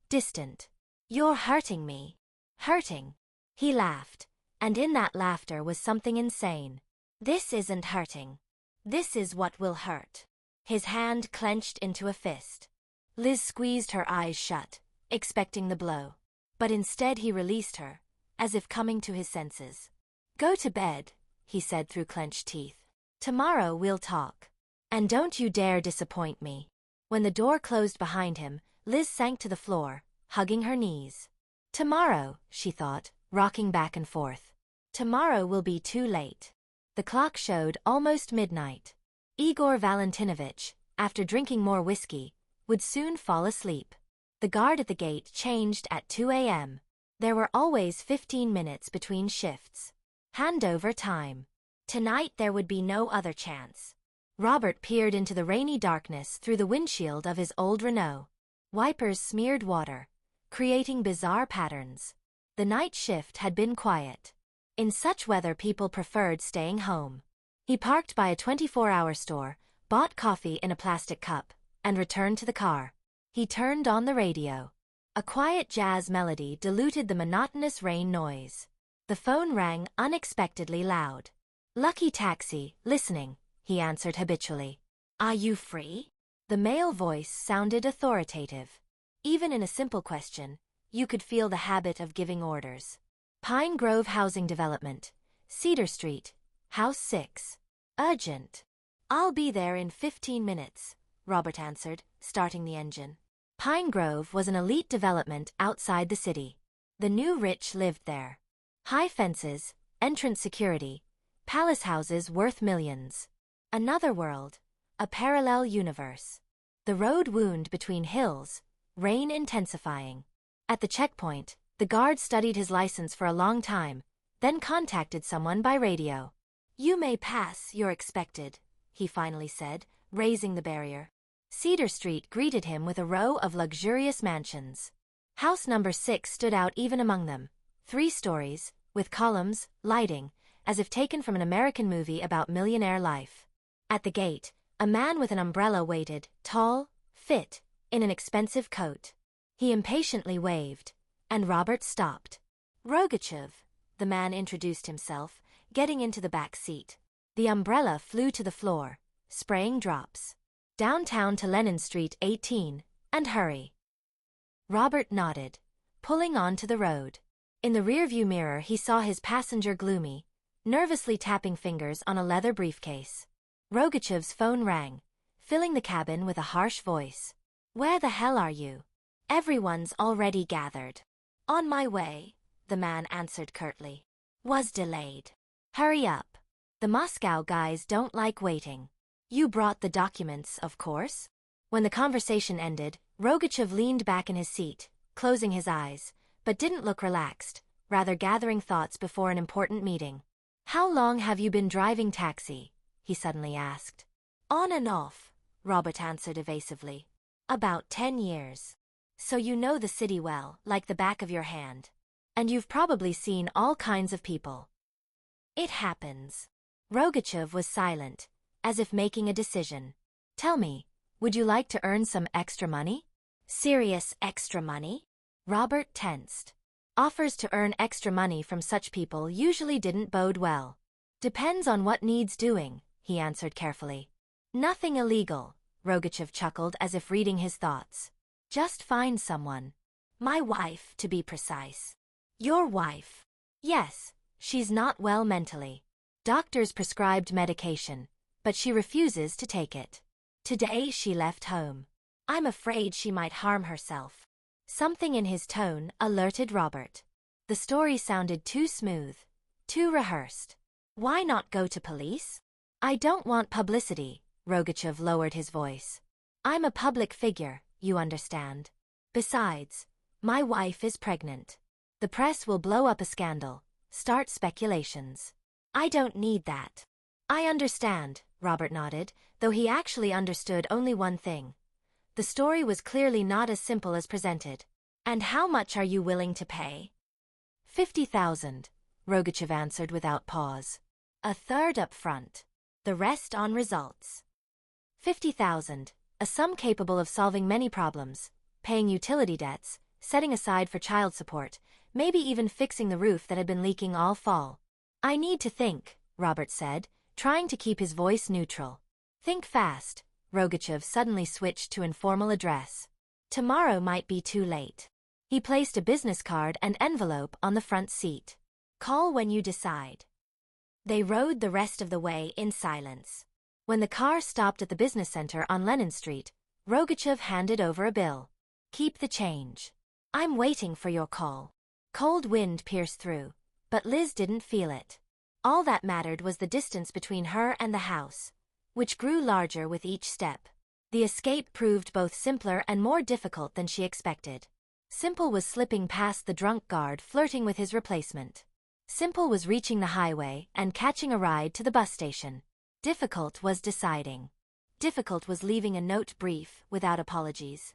Distant. "You're hurting me." "Hurting?" He laughed, and in that laughter was something insane. "This isn't hurting. This is what will hurt." His hand clenched into a fist. Liz squeezed her eyes shut, expecting the blow. But instead he released her, as if coming to his senses. "Go to bed," he said through clenched teeth. "Tomorrow we'll talk. And don't you dare disappoint me." When the door closed behind him, Liz sank to the floor, hugging her knees. "Tomorrow," she thought, rocking back and forth. "Tomorrow will be too late." The clock showed almost midnight. Igor Valentinovich, after drinking more whiskey, would soon fall asleep. The guard at the gate changed at 2 a.m. There were always 15 minutes between shifts. Handover time. Tonight there would be no other chance. Robert peered into the rainy darkness through the windshield of his old Renault. Wipers smeared water, creating bizarre patterns. The night shift had been quiet. In such weather, people preferred staying home. He parked by a 24-hour store, bought coffee in a plastic cup, and returned to the car. He turned on the radio. A quiet jazz melody diluted the monotonous rain noise. The phone rang unexpectedly loud. "Lucky taxi, listening," he answered habitually. "Are you free?" The male voice sounded authoritative. Even in a simple question, you could feel the habit of giving orders. "Pine Grove Housing Development, Cedar Street, House 6. Urgent." "I'll be there in 15 minutes, Robert answered, starting the engine. Pine Grove was an elite development outside the city. The new rich lived there. High fences, entrance security, palace houses worth millions. Another world, a parallel universe. The road wound between hills, rain intensifying. At the checkpoint, the guard studied his license for a long time, then contacted someone by radio. "You may pass, you're expected," he finally said, raising the barrier. Cedar Street greeted him with a row of luxurious mansions. House number 6 stood out even among them, 3 stories, with columns, lighting, as if taken from an American movie about millionaire life. At the gate, a man with an umbrella waited, tall, fit, in an expensive coat. He impatiently waved, and Robert stopped. "Rogachev," the man introduced himself, getting into the back seat. The umbrella flew to the floor, spraying drops. "Downtown to Lennon Street 18, and hurry." Robert nodded, pulling onto the road. In the rearview mirror he saw his passenger gloomy, nervously tapping fingers on a leather briefcase. Rogachev's phone rang, filling the cabin with a harsh voice. "Where the hell are you?" "Everyone's already gathered." "On my way," the man answered curtly. "Was delayed." "Hurry up. The Moscow guys don't like waiting." "You brought the documents, of course?" When the conversation ended, Rogachev leaned back in his seat, closing his eyes, but didn't look relaxed, rather gathering thoughts before an important meeting. "How long have you been driving taxi?" he suddenly asked. "On and off," Robert answered evasively. "About 10 years. So you know the city well, like the back of your hand. And you've probably seen all kinds of people." "It happens." Rogachev was silent, as if making a decision. "Tell me, would you like to earn some extra money?" "Serious extra money?" Robert tensed. Offers to earn extra money from such people usually didn't bode well. "Depends on what needs doing," he answered carefully. "Nothing illegal," Rogachev chuckled as if reading his thoughts. "Just find someone. My wife, to be precise." "Your wife?" "Yes, she's not well mentally. Doctors prescribed medication, but she refuses to take it. Today she left home. I'm afraid she might harm herself." Something in his tone alerted Robert. The story sounded too smooth, too rehearsed. "Why not go to police?" "I don't want publicity," Rogachev lowered his voice. "I'm a public figure, you understand. Besides, my wife is pregnant. The press will blow up a scandal, start speculations. I don't need that." "I understand," Robert nodded, though he actually understood only one thing. The story was clearly not as simple as presented. "And how much are you willing to pay?" 50,000, Rogachev answered without pause. "A third up front. The rest on results." 50,000, a sum capable of solving many problems, paying utility debts, setting aside for child support, maybe even fixing the roof that had been leaking all fall. "I need to think," Robert said, trying to keep his voice neutral. "Think fast," Rogachev suddenly switched to informal address. "Tomorrow might be too late." He placed a business card and envelope on the front seat. "Call when you decide." They rode the rest of the way in silence. When the car stopped at the business center on Lennon Street, Rogachev handed over a bill. "Keep the change. I'm waiting for your call." Cold wind pierced through, but Liz didn't feel it. All that mattered was the distance between her and the house, which grew larger with each step. The escape proved both simpler and more difficult than she expected. Simple was slipping past the drunk guard flirting with his replacement. Simple was reaching the highway and catching a ride to the bus station. Difficult was deciding. Difficult was leaving a note brief without apologies.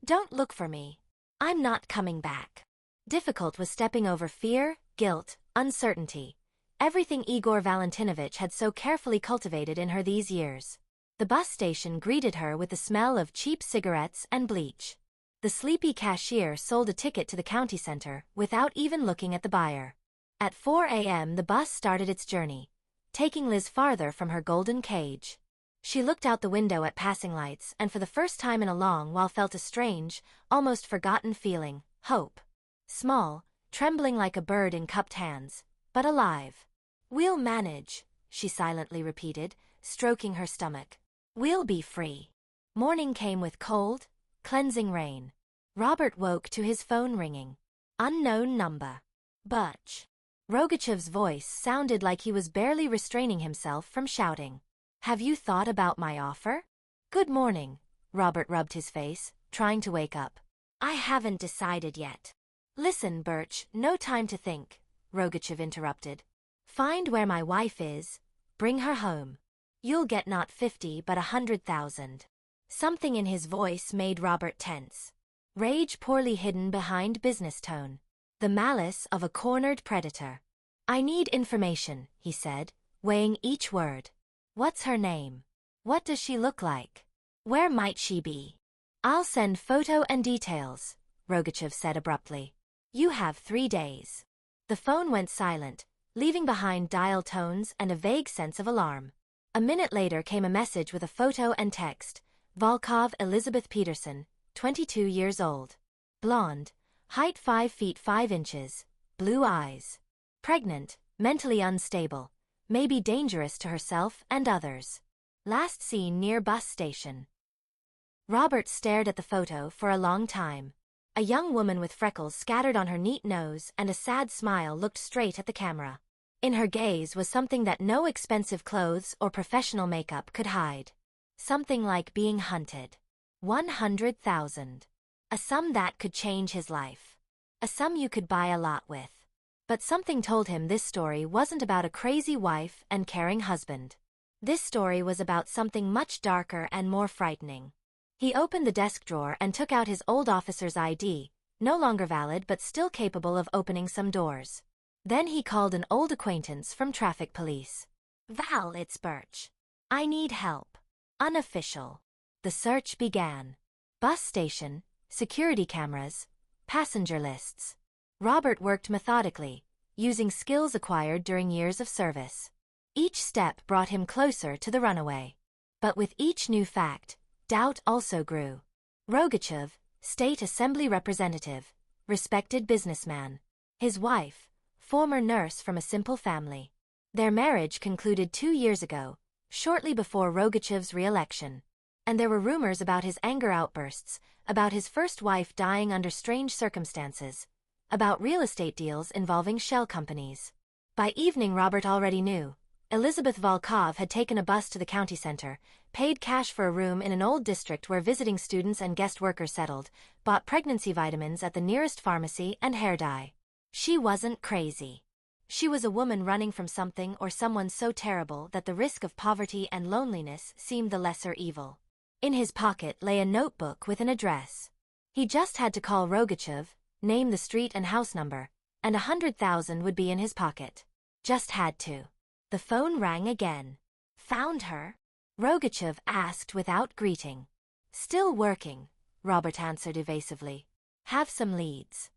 Don't look for me. I'm not coming back. Difficult was stepping over fear, guilt, uncertainty. Everything Igor Valentinovich had so carefully cultivated in her these years. The bus station greeted her with the smell of cheap cigarettes and bleach. The sleepy cashier sold a ticket to the county center without even looking at the buyer. At 4 a.m. the bus started its journey, taking Liz farther from her golden cage. She looked out the window at passing lights and for the first time in a long while felt a strange, almost forgotten feeling, hope. Small, trembling like a bird in cupped hands, but alive. "We'll manage," she silently repeated, stroking her stomach. "We'll be free." Morning came with cold, cleansing rain. Robert woke to his phone ringing. Unknown number. Butch. Rogachev's voice sounded like he was barely restraining himself from shouting. "Have you thought about my offer?" "Good morning." Robert rubbed his face, trying to wake up. "I haven't decided yet." "Listen, Birch, no time to think," Rogachev interrupted. "Find where my wife is, bring her home. You'll get not 50 but 100,000. Something in his voice made Robert tense. Rage poorly hidden behind business tone. The malice of a cornered predator. "I need information," he said, weighing each word. "What's her name? What does she look like? Where might she be?" "I'll send photo and details," Rogachev said abruptly. "You have 3 days." The phone went silent, leaving behind dial tones and a vague sense of alarm. A minute later came a message with a photo and text. Volkov Elizabeth Peterson, 22 years old. Blonde, height 5 feet 5 inches, blue eyes. Pregnant, mentally unstable, maybe dangerous to herself and others. Last seen near bus station. Robert stared at the photo for a long time. A young woman with freckles scattered on her neat nose and a sad smile looked straight at the camera. In her gaze was something that no expensive clothes or professional makeup could hide. Something like being hunted. 100,000. A sum that could change his life. A sum you could buy a lot with. But something told him this story wasn't about a crazy wife and caring husband. This story was about something much darker and more frightening. He opened the desk drawer and took out his old officer's ID, no longer valid but still capable of opening some doors. Then he called an old acquaintance from traffic police. "Val, it's Birch. I need help. Unofficial." The search began. Bus station, security cameras, passenger lists. Robert worked methodically, using skills acquired during years of service. Each step brought him closer to the runaway. But with each new fact, doubt also grew. Rogachev, state assembly representative, respected businessman. His wife, former nurse from a simple family. Their marriage concluded 2 years ago, shortly before Rogachev's re-election. And there were rumors about his anger outbursts, about his first wife dying under strange circumstances, about real estate deals involving shell companies. By evening Robert already knew. Elizabeth Volkov had taken a bus to the county center, paid cash for a room in an old district where visiting students and guest workers settled, bought pregnancy vitamins at the nearest pharmacy and hair dye. She wasn't crazy. She was a woman running from something or someone so terrible that the risk of poverty and loneliness seemed the lesser evil. In his pocket lay a notebook with an address. He just had to call Rogachev, name the street and house number, and 100,000 would be in his pocket. Just had to. The phone rang again. "Found her?" Rogachev asked without greeting. "Still working," Robert answered evasively. "Have some leads."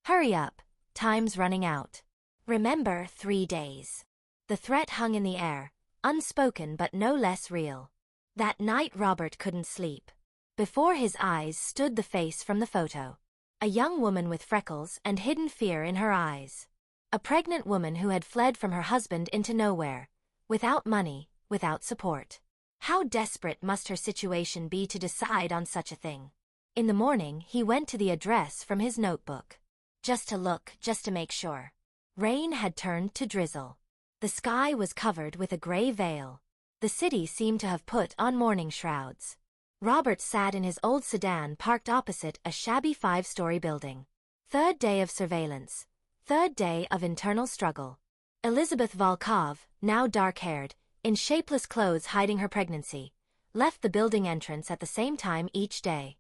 "Hurry up, time's running out." "Remember 3 days." The threat hung in the air, unspoken but no less real. That night Robert couldn't sleep. Before his eyes stood the face from the photo. A young woman with freckles and hidden fear in her eyes. A pregnant woman who had fled from her husband into nowhere, without money, without support. How desperate must her situation be to decide on such a thing? In the morning he went to the address from his notebook. Just to look, just to make sure. Rain had turned to drizzle. The sky was covered with a gray veil. The city seemed to have put on mourning shrouds. Robert sat in his old sedan parked opposite a shabby 5-story building. Third day of surveillance. Third day of internal struggle. Elizabeth Volkov, now dark-haired, in shapeless clothes hiding her pregnancy, left the building entrance at the same time each day.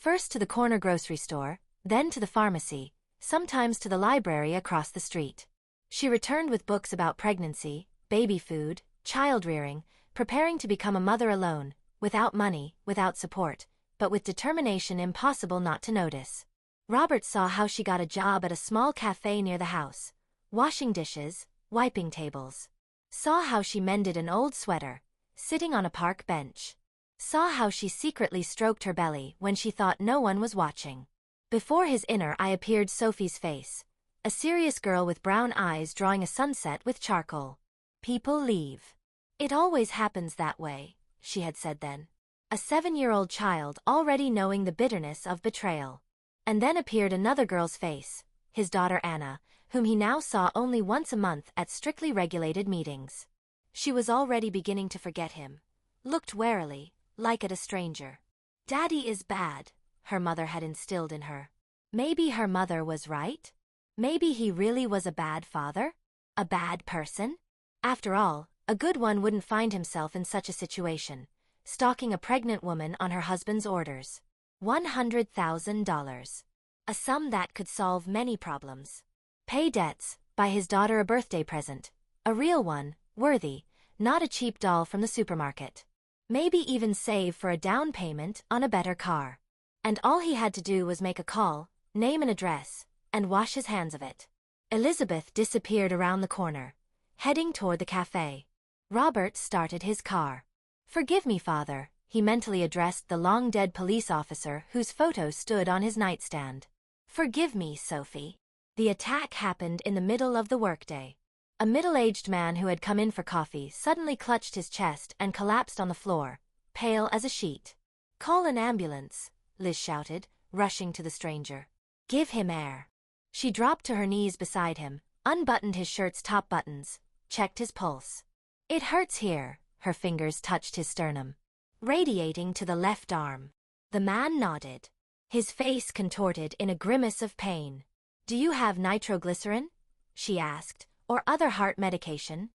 First to the corner grocery store, then to the pharmacy, sometimes to the library across the street. She returned with books about pregnancy, baby food, child rearing, preparing to become a mother alone, without money, without support, but with determination impossible not to notice. Robert saw how she got a job at a small cafe near the house, washing dishes, wiping tables. Saw how she mended an old sweater, sitting on a park bench. Saw how she secretly stroked her belly when she thought no one was watching. Before his inner eye appeared Sophie's face, a serious girl with brown eyes drawing a sunset with charcoal. People leave. It always happens that way, she had said then. A 7-year-old child already knowing the bitterness of betrayal. And then appeared another girl's face, his daughter Anna, whom he now saw only once a month at strictly regulated meetings. She was already beginning to forget him. Looked warily, like at a stranger. Daddy is bad, her mother had instilled in her. Maybe her mother was right? Maybe he really was a bad father? A bad person? After all, a good one wouldn't find himself in such a situation, stalking a pregnant woman on her husband's orders. $100,000. A sum that could solve many problems. Pay debts, buy his daughter a birthday present. A real one, worthy, not a cheap doll from the supermarket. Maybe even save for a down payment on a better car. And all he had to do was make a call, name an address, and wash his hands of it. Elizabeth disappeared around the corner, heading toward the cafe. Robert started his car. "Forgive me, Father," he mentally addressed the long-dead police officer whose photo stood on his nightstand. "Forgive me, Sophie." The attack happened in the middle of the workday. A middle-aged man who had come in for coffee suddenly clutched his chest and collapsed on the floor, pale as a sheet. "Call an ambulance," Liz shouted, rushing to the stranger. "Give him air." She dropped to her knees beside him, unbuttoned his shirt's top buttons, checked his pulse. "It hurts here," her fingers touched his sternum. "Radiating to the left arm." The man nodded. His face contorted in a grimace of pain. "Do you have nitroglycerin?" she asked, "or other heart medication?"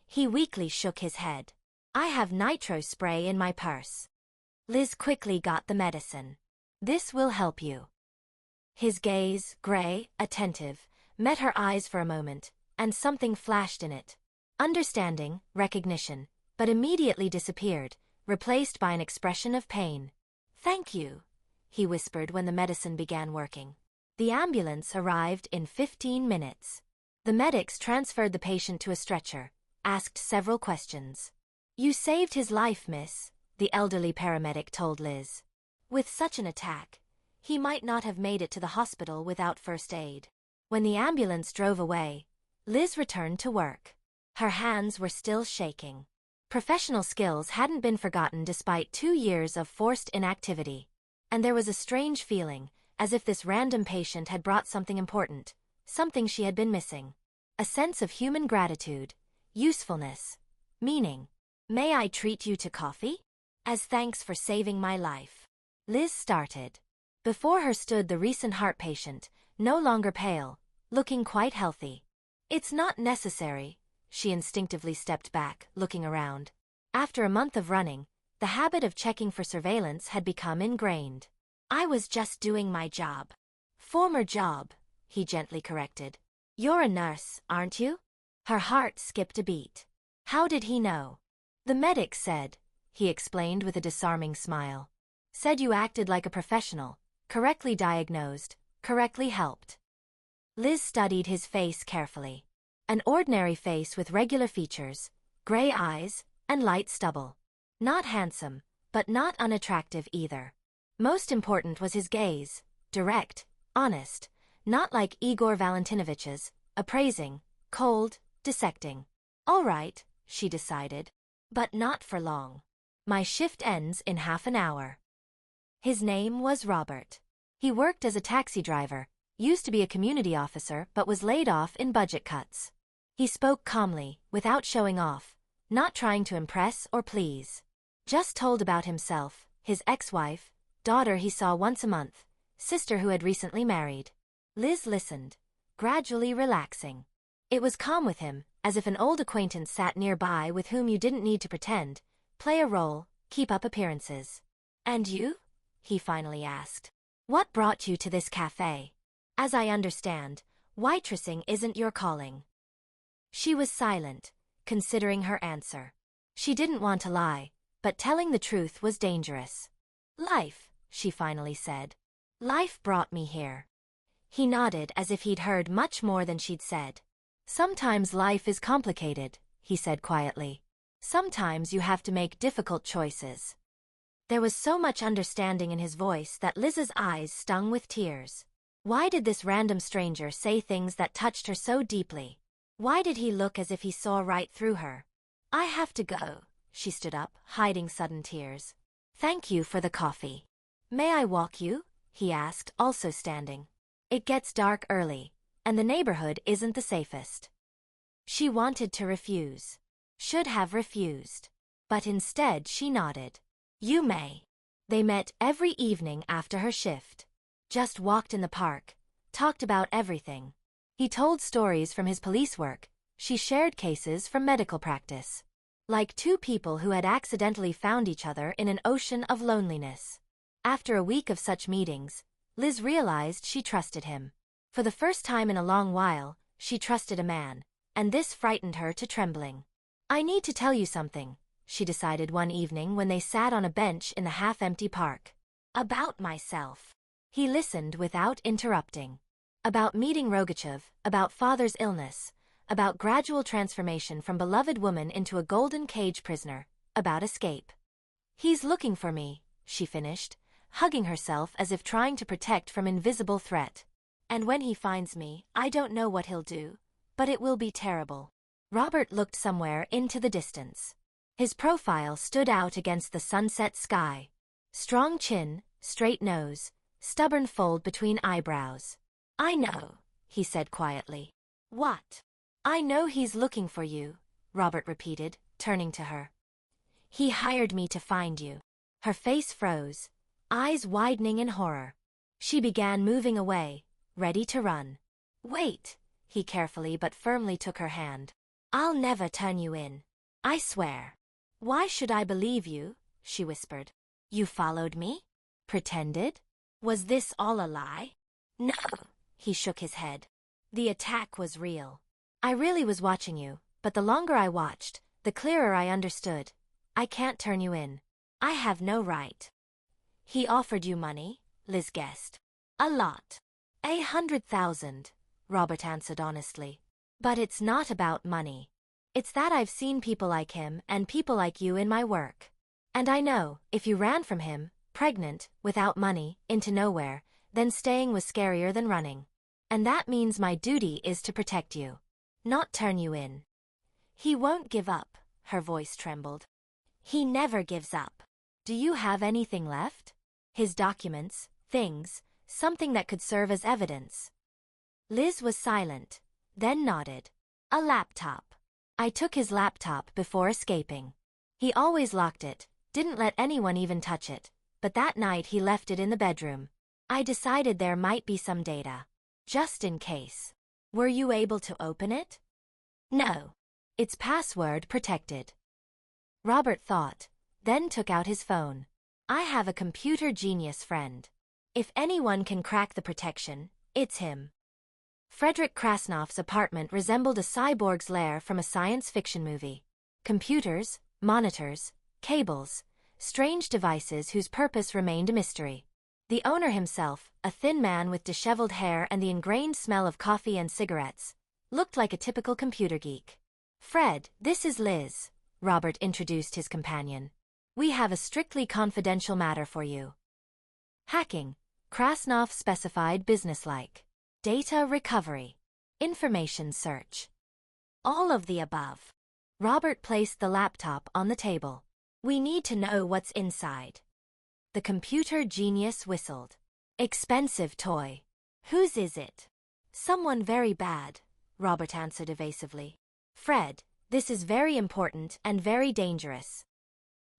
He weakly shook his head. "I have nitro spray in my purse." Liz quickly got the medicine. "This will help you." His gaze, gray, attentive, met her eyes for a moment, and something flashed in it. Understanding, recognition, but immediately disappeared, replaced by an expression of pain. "Thank you," he whispered when the medicine began working. The ambulance arrived in 15 minutes. The medics transferred the patient to a stretcher, asked several questions. "You saved his life, miss," the elderly paramedic told Liz. "With such an attack, he might not have made it to the hospital without first aid." When the ambulance drove away, Liz returned to work. Her hands were still shaking. Professional skills hadn't been forgotten despite 2 years of forced inactivity. And there was a strange feeling, as if this random patient had brought something important, something she had been missing. A sense of human gratitude, usefulness, meaning. "May I treat you to coffee? As thanks for saving my life." Liz started. Before her stood the recent heart patient, no longer pale, looking quite healthy. "It's not necessary." She instinctively stepped back, looking around. After a month of running, the habit of checking for surveillance had become ingrained. "I was just doing my job." "Former job," he gently corrected. "You're a nurse, aren't you?" Her heart skipped a beat. How did he know? "The medic said," he explained with a disarming smile. "Said you acted like a professional, correctly diagnosed, correctly helped." Liz studied his face carefully. An ordinary face with regular features, gray eyes, and light stubble. Not handsome, but not unattractive either. Most important was his gaze, direct, honest, not like Igor Valentinovich's, appraising, cold, dissecting. "All right," she decided. "But not for long. My shift ends in half an hour." His name was Robert. He worked as a taxi driver, used to be a community officer but was laid off in budget cuts. He spoke calmly, without showing off, not trying to impress or please. Just told about himself, his ex-wife, daughter he saw once a month, sister who had recently married. Liz listened, gradually relaxing. It was calm with him, as if an old acquaintance sat nearby with whom you didn't need to pretend, play a role, keep up appearances. "And you?" he finally asked. What brought you to this cafe? As I understand, waitressing isn't your calling. She was silent, considering her answer. She didn't want to lie, but telling the truth was dangerous. Life, she finally said. Life brought me here. He nodded as if he'd heard much more than she'd said. Sometimes life is complicated, he said quietly. Sometimes you have to make difficult choices. There was so much understanding in his voice that Liz's eyes stung with tears. Why did this random stranger say things that touched her so deeply? Why did he look as if he saw right through her? I have to go. She stood up, hiding sudden tears. Thank you for the coffee. May I walk you? He asked, also standing. It gets dark early, and the neighborhood isn't the safest. She wanted to refuse. Should have refused. But instead she nodded. You may. They met every evening after her shift. Just walked in the park, talked about everything. He told stories from his police work. She shared cases from medical practice. Like two people who had accidentally found each other in an ocean of loneliness. After a week of such meetings, Liz realized she trusted him. For the first time in a long while, she trusted a man, and this frightened her to trembling. I need to tell you something, she decided one evening when they sat on a bench in the half-empty park. About myself. He listened without interrupting. About meeting Rogachev, about father's illness, about gradual transformation from beloved woman into a golden cage prisoner, about escape. He's looking for me, she finished, hugging herself as if trying to protect from invisible threat. And when he finds me, I don't know what he'll do, but it will be terrible. Robert looked somewhere into the distance. His profile stood out against the sunset sky. Strong chin, straight nose, stubborn fold between eyebrows. I know, he said quietly. What? I know he's looking for you, Robert repeated, turning to her. He hired me to find you. Her face froze, eyes widening in horror. She began moving away, ready to run. Wait, he carefully but firmly took her hand. I'll never turn you in. I swear. Why should I believe you? She whispered. You followed me? Pretended? Was this all a lie? No, he shook his head. The attack was real. I really was watching you, but the longer I watched, the clearer I understood. I can't turn you in. I have no right. He offered you money, Liz guessed. A lot. 100,000, Robert answered honestly. But it's not about money. It's that I've seen people like him and people like you in my work. And I know, if you ran from him, pregnant, without money, into nowhere, then staying was scarier than running. And that means my duty is to protect you. Not turn you in. He won't give up, her voice trembled. He never gives up. Do you have anything left? His documents, things, something that could serve as evidence. Liz was silent, then nodded. A laptop. I took his laptop before escaping. He always locked it, didn't let anyone even touch it, but that night he left it in the bedroom. I decided there might be some data. Just in case. Were you able to open it? No. It's password protected. Robert thought, then took out his phone. I have a computer genius friend. If anyone can crack the protection, it's him. Frederick Krasnoff's apartment resembled a cyborg's lair from a science fiction movie. Computers, monitors, cables, strange devices whose purpose remained a mystery. The owner himself, a thin man with disheveled hair and the ingrained smell of coffee and cigarettes, looked like a typical computer geek. Fred, this is Liz, Robert introduced his companion. We have a strictly confidential matter for you. Hacking, Krasnoff specified businesslike. Data recovery. Information search. All of the above. Robert placed the laptop on the table. We need to know what's inside. The computer genius whistled. Expensive toy. Whose is it? Someone very bad, Robert answered evasively. Fred, this is very important and very dangerous.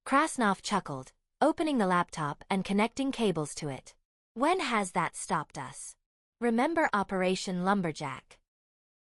Krasnoff chuckled, opening the laptop and connecting cables to it. When has that stopped us? Remember Operation Lumberjack?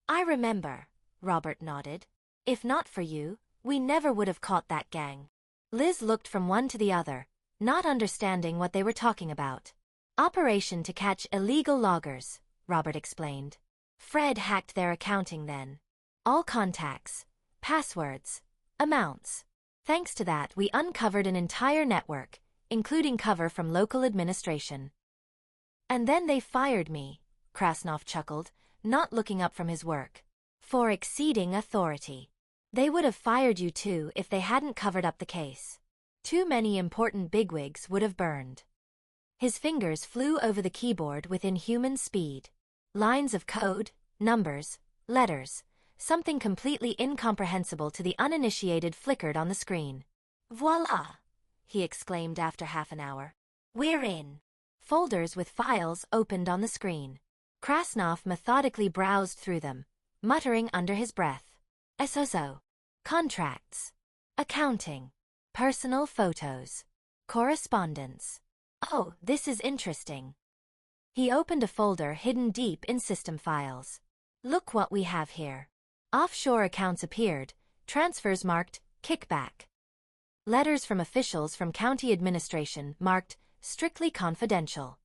I remember, Robert nodded. If not for you, we never would have caught that gang. Liz looked from one to the other, not understanding what they were talking about. Operation to catch illegal loggers, Robert explained. Fred hacked their accounting then. All contacts, passwords, amounts. Thanks to that, we uncovered an entire network, including cover from local administration. And then they fired me, Krasnov chuckled, not looking up from his work. For exceeding authority. They would have fired you too if they hadn't covered up the case. Too many important bigwigs would have burned. His fingers flew over the keyboard with inhuman speed. Lines of code, numbers, letters, something completely incomprehensible to the uninitiated flickered on the screen. Voila! He exclaimed after half an hour. We're in. Folders with files opened on the screen. Krasnov methodically browsed through them, muttering under his breath. SOSO. Contracts. Accounting. Personal photos. Correspondence. Oh, this is interesting. He opened a folder hidden deep in system files. Look what we have here. Offshore accounts appeared, transfers marked kickback. Letters from officials from county administration marked strictly confidential.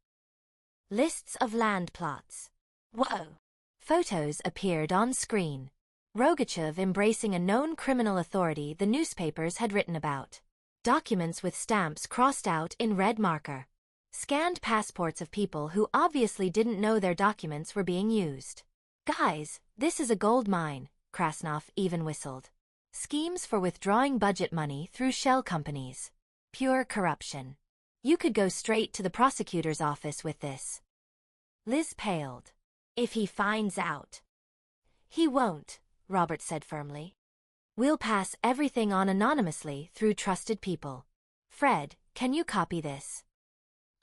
Lists of land plots. Whoa! Photos appeared on screen. Rogachev embracing a known criminal authority the newspapers had written about. Documents with stamps crossed out in red marker. Scanned passports of people who obviously didn't know their documents were being used. Guys, this is a gold mine, Krasnov even whistled. Schemes for withdrawing budget money through shell companies. Pure corruption. You could go straight to the prosecutor's office with this. Liz paled. If he finds out. He won't, Robert said firmly. We'll pass everything on anonymously through trusted people. Fred, can you copy this?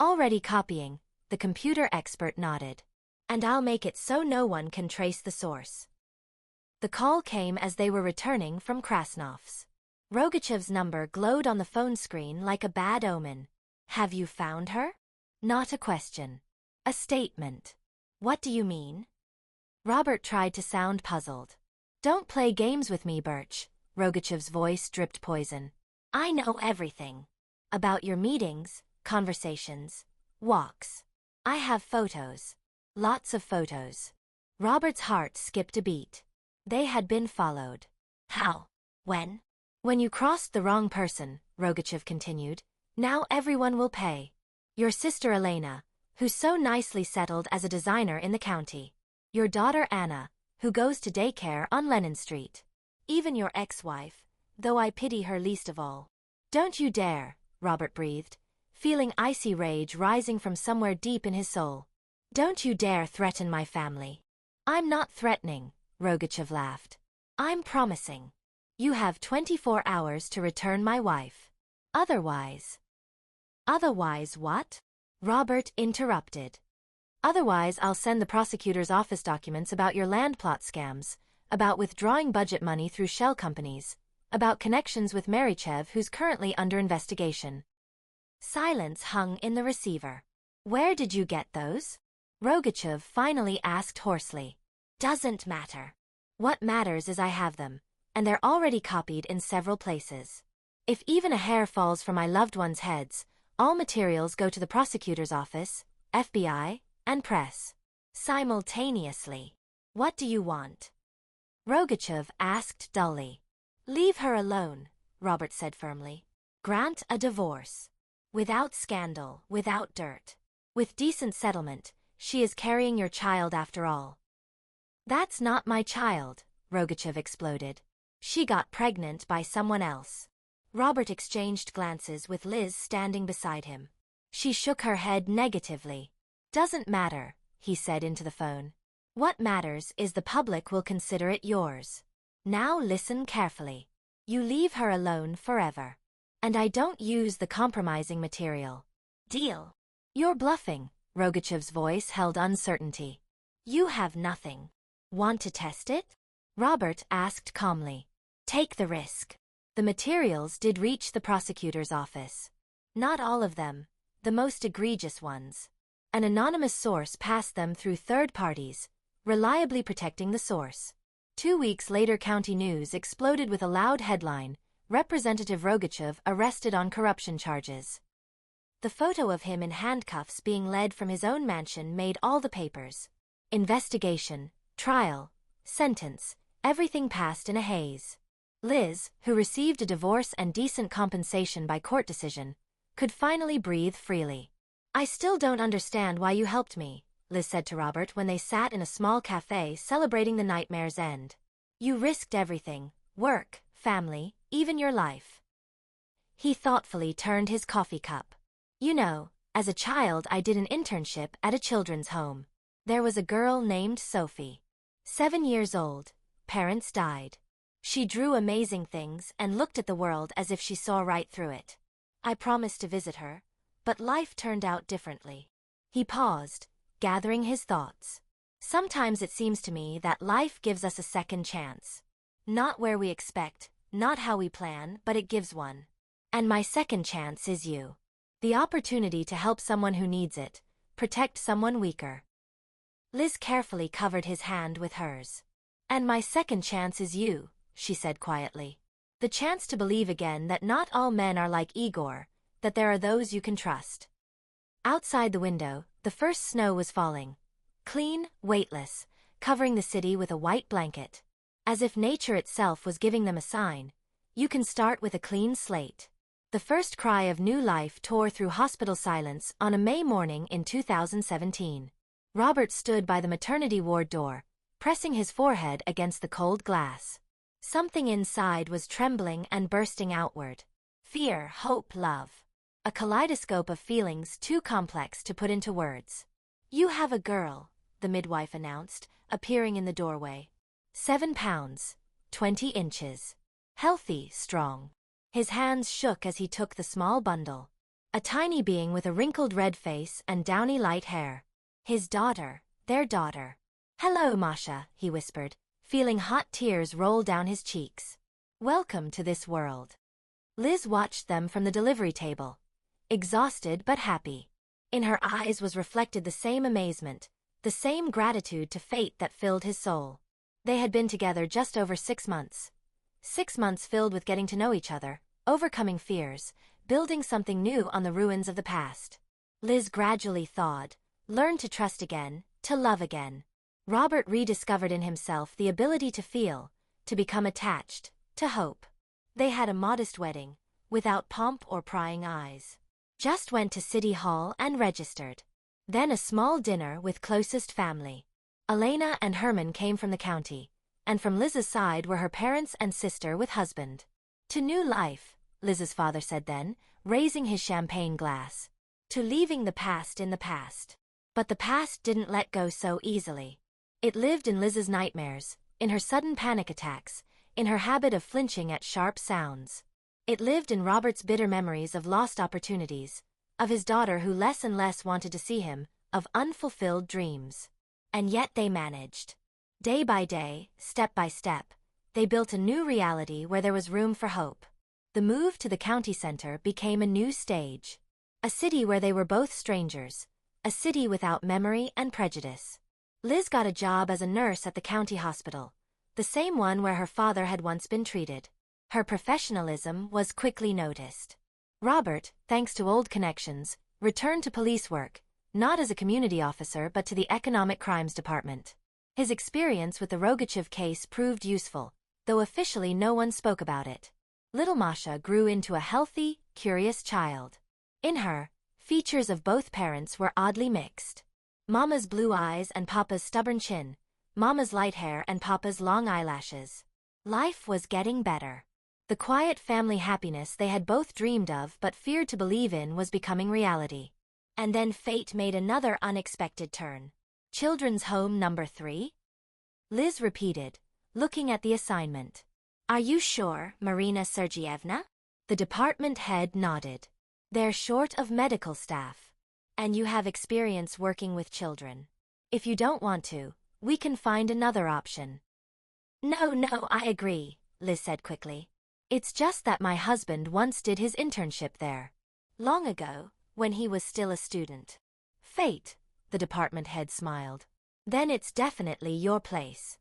Already copying, the computer expert nodded. And I'll make it so no one can trace the source. The call came as they were returning from Krasnov's. Rogachev's number glowed on the phone screen like a bad omen. Have you found her? Not a question. A statement. What do you mean? Robert tried to sound puzzled. Don't play games with me, Birch. Rogachev's voice dripped poison. I know everything. About your meetings, conversations, walks. I have photos. Lots of photos. Robert's heart skipped a beat. They had been followed. How? When? When you crossed the wrong person, Rogachev continued. Now everyone will pay. Your sister Elena, who's so nicely settled as a designer in the county. Your daughter Anna, who goes to daycare on Lenin Street. Even your ex-wife, though I pity her least of all. Don't you dare, Robert breathed, feeling icy rage rising from somewhere deep in his soul. Don't you dare threaten my family. I'm not threatening, Rogachev laughed. I'm promising. You have 24 hours to return my wife. Otherwise. Otherwise what? Robert interrupted. Otherwise I'll send the prosecutor's office documents about your land plot scams, about withdrawing budget money through shell companies, about connections with Marichev who's currently under investigation. Silence hung in the receiver. Where did you get those? Rogachev finally asked hoarsely. Doesn't matter. What matters is I have them, and they're already copied in several places. If even a hair falls from my loved ones' heads, all materials go to the prosecutor's office, FBI, and press. Simultaneously. What do you want? Rogachev asked dully. Leave her alone, Robert said firmly. Grant a divorce. Without scandal, without dirt. With decent settlement, she is carrying your child after all. That's not my child, Rogachev exploded. She got pregnant by someone else. Robert exchanged glances with Liz standing beside him. She shook her head negatively. Doesn't matter, he said into the phone. What matters is the public will consider it yours. Now listen carefully. You leave her alone forever. And I don't use the compromising material. Deal? You're bluffing, Rogachev's voice held uncertainty. You have nothing. Want to test it? Robert asked calmly. Take the risk. The materials did reach the prosecutor's office. Not all of them, the most egregious ones. An anonymous source passed them through third parties, reliably protecting the source. 2 weeks later, County News exploded with a loud headline, Representative Rogachev arrested on corruption charges. The photo of him in handcuffs being led from his own mansion made all the papers. Investigation, trial, sentence, everything passed in a haze. Liz, who received a divorce and decent compensation by court decision, could finally breathe freely. "I still don't understand why you helped me," Liz said to Robert when they sat in a small cafe celebrating the nightmare's end. "You risked everything, work, family, even your life." He thoughtfully turned his coffee cup. "You know, as a child I did an internship at a children's home. There was a girl named Sophie. 7 years old, parents died. She drew amazing things and looked at the world as if she saw right through it. I promised to visit her, but life turned out differently." He paused, gathering his thoughts. "Sometimes it seems to me that life gives us a second chance. Not where we expect, not how we plan, but it gives one. And my second chance is you. The opportunity to help someone who needs it, protect someone weaker." Liz carefully covered his hand with hers. "And my second chance is you," she said quietly. "The chance to believe again that not all men are like Igor, that there are those you can trust." Outside the window, the first snow was falling. Clean, weightless, covering the city with a white blanket. As if nature itself was giving them a sign. You can start with a clean slate. The first cry of new life tore through hospital silence on a May morning in 2017. Robert stood by the maternity ward door, pressing his forehead against the cold glass. Something inside was trembling and bursting outward. Fear, hope, love. A kaleidoscope of feelings too complex to put into words. "You have a girl," the midwife announced, appearing in the doorway. 7 pounds, 20 inches. Healthy, strong. His hands shook as he took the small bundle. A tiny being with a wrinkled red face and downy light hair. His daughter, their daughter. "Hello, Masha," he whispered, feeling hot tears roll down his cheeks. "Welcome to this world." Liz watched them from the delivery table. Exhausted but happy. In her eyes was reflected the same amazement, the same gratitude to fate that filled his soul. They had been together just over 6 months. 6 months filled with getting to know each other, overcoming fears, building something new on the ruins of the past. Liz gradually thawed, learned to trust again, to love again. Robert rediscovered in himself the ability to feel, to become attached, to hope. They had a modest wedding, without pomp or prying eyes. Just went to City Hall and registered. Then a small dinner with closest family. Elena and Herman came from the county, and from Liz's side were her parents and sister with husband. "To new life," Liz's father said then, raising his champagne glass. "To leaving the past in the past." But the past didn't let go so easily. It lived in Liz's nightmares, in her sudden panic attacks, in her habit of flinching at sharp sounds. It lived in Robert's bitter memories of lost opportunities, of his daughter who less and less wanted to see him, of unfulfilled dreams. And yet they managed. Day by day, step by step, they built a new reality where there was room for hope. The move to the county center became a new stage. A city where they were both strangers, a city without memory and prejudice. Liz got a job as a nurse at the county hospital, the same one where her father had once been treated. Her professionalism was quickly noticed. Robert, thanks to old connections, returned to police work, not as a community officer but to the economic crimes department. His experience with the Rogachev case proved useful, though officially no one spoke about it. Little Masha grew into a healthy, curious child. In her, features of both parents were oddly mixed. Mama's blue eyes and Papa's stubborn chin, Mama's light hair and Papa's long eyelashes. Life was getting better. The quiet family happiness they had both dreamed of but feared to believe in was becoming reality. And then fate made another unexpected turn. Children's home number 3? Liz repeated, looking at the assignment. "Are you sure, Marina Sergeyevna?" The department head nodded. "They're short of medical staff. And you have experience working with children. If you don't want to, we can find another option." No, I agree," Liz said quickly. "It's just that my husband once did his internship there. Long ago, when he was still a student." "Fate," the department head smiled. "Then it's definitely your place."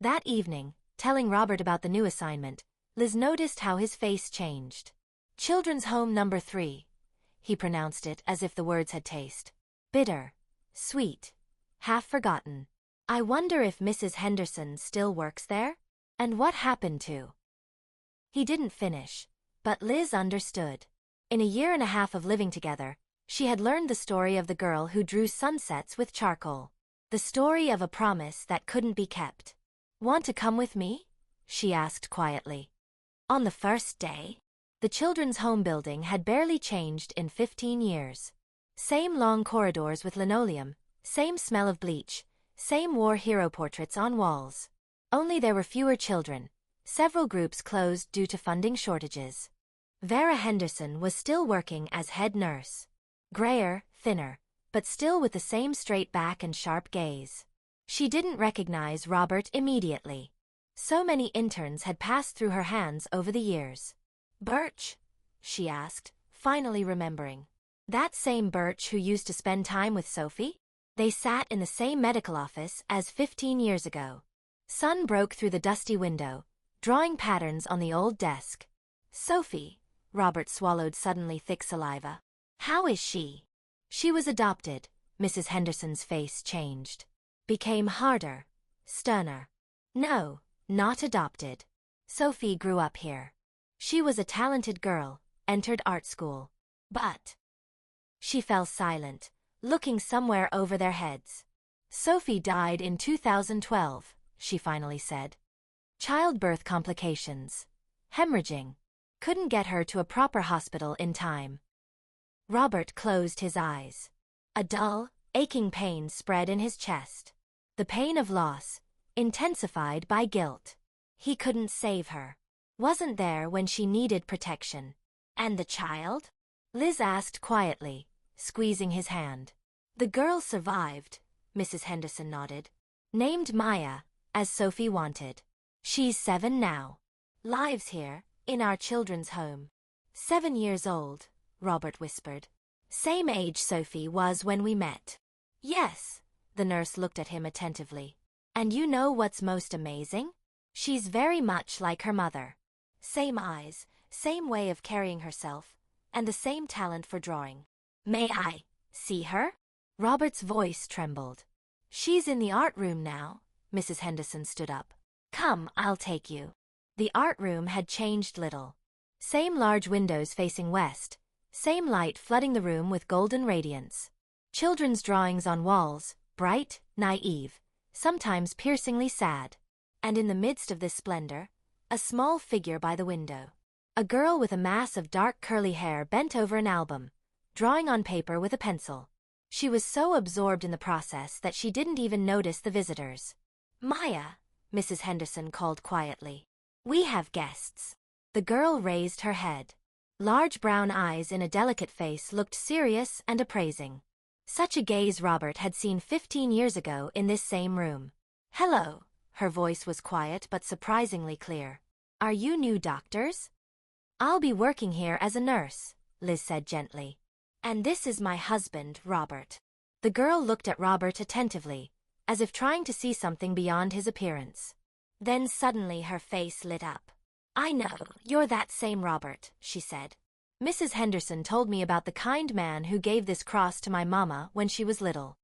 That evening, telling Robert about the new assignment, Liz noticed how his face changed. "Children's home number 3. he pronounced it as if the words had taste. Bitter, sweet, half forgotten. I wonder if Mrs. Henderson still works there? And what happened to? He didn't finish, but Liz understood. In a year and a half of living together, she had learned the story of the girl who drew sunsets with charcoal. The story of a promise that couldn't be kept. Want to come with me? She asked quietly. On the first day, the children's home building had barely changed in 15 years. Same long corridors with linoleum, same smell of bleach, same war hero portraits on walls. Only there were fewer children. Several groups closed due to funding shortages. Vera Henderson was still working as head nurse. Grayer, thinner, but still with the same straight back and sharp gaze. She didn't recognize Robert immediately. So many interns had passed through her hands over the years. Birch? She asked, finally remembering. That same Birch who used to spend time with Sophie? They sat in the same medical office as 15 years ago. Sun broke through the dusty window, drawing patterns on the old desk. Sophie, Robert swallowed suddenly thick saliva. How is she? She was adopted. Mrs. Henderson's face changed. Became harder, sterner. No, not adopted. Sophie grew up here. She was a talented girl, entered art school. But she fell silent, looking somewhere over their heads. Sophie died in 2012, she finally said. Childbirth complications. Hemorrhaging. Couldn't get her to a proper hospital in time. Robert closed his eyes. A dull, aching pain spread in his chest. The pain of loss, intensified by guilt. He couldn't save her. Wasn't there when she needed protection. And the child? Liz asked quietly, squeezing his hand. The girl survived, Mrs. Henderson nodded. Named Maya, as Sophie wanted. She's 7 now. Lives here, in our children's home. 7 years old, Robert whispered. Same age Sophie was when we met. Yes, the nurse looked at him attentively. And you know what's most amazing? She's very much like her mother. Same eyes, same way of carrying herself, and the same talent for drawing. May I see her? Robert's voice trembled. She's in the art room now. Mrs. Henderson stood up. Come, I'll take you. The art room had changed little. Same large windows facing west, same light flooding the room with golden radiance. Children's drawings on walls, bright, naive, sometimes piercingly sad. And in the midst of this splendor, a small figure by the window. A girl with a mass of dark curly hair bent over an album, drawing on paper with a pencil. She was so absorbed in the process that she didn't even notice the visitors. Maya, Mrs. Henderson called quietly. We have guests. The girl raised her head. Large brown eyes in a delicate face looked serious and appraising. Such a gaze Robert had seen 15 years ago in this same room. Hello, her voice was quiet but surprisingly clear. Are you new doctors? I'll be working here as a nurse, Liz said gently. And this is my husband, Robert. The girl looked at Robert attentively, as if trying to see something beyond his appearance. Then suddenly her face lit up. I know, you're that same Robert, she said. Mrs. Henderson told me about the kind man who gave this cross to my mama when she was little.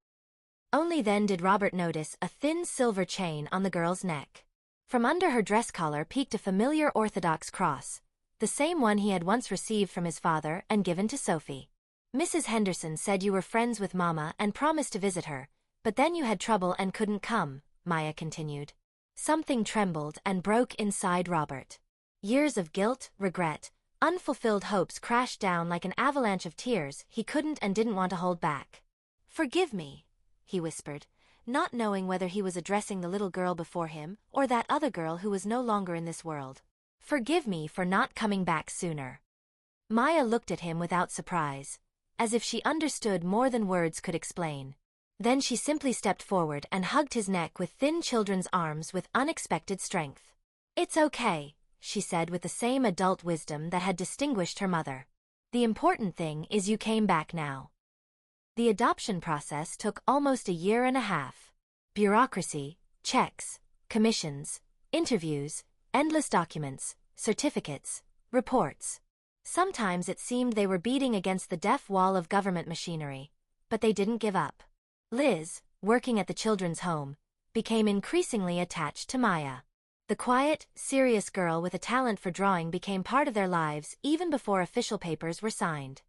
Only then did Robert notice a thin silver chain on the girl's neck. From under her dress collar peeked a familiar Orthodox cross, the same one he had once received from his father and given to Sophie. Mrs. Henderson said you were friends with Mama and promised to visit her, but then you had trouble and couldn't come, Maya continued. Something trembled and broke inside Robert. Years of guilt, regret, unfulfilled hopes crashed down like an avalanche of tears he couldn't and didn't want to hold back. Forgive me, he whispered, not knowing whether he was addressing the little girl before him or that other girl who was no longer in this world. Forgive me for not coming back sooner. Maya looked at him without surprise, as if she understood more than words could explain. Then she simply stepped forward and hugged his neck with thin children's arms with unexpected strength. It's okay, she said with the same adult wisdom that had distinguished her mother. The important thing is you came back now. The adoption process took almost a year and a half. Bureaucracy, checks, commissions, interviews, endless documents, certificates, reports. Sometimes it seemed they were beating against the deaf wall of government machinery, but they didn't give up. Liz, working at the children's home, became increasingly attached to Maya. The quiet, serious girl with a talent for drawing became part of their lives even before official papers were signed.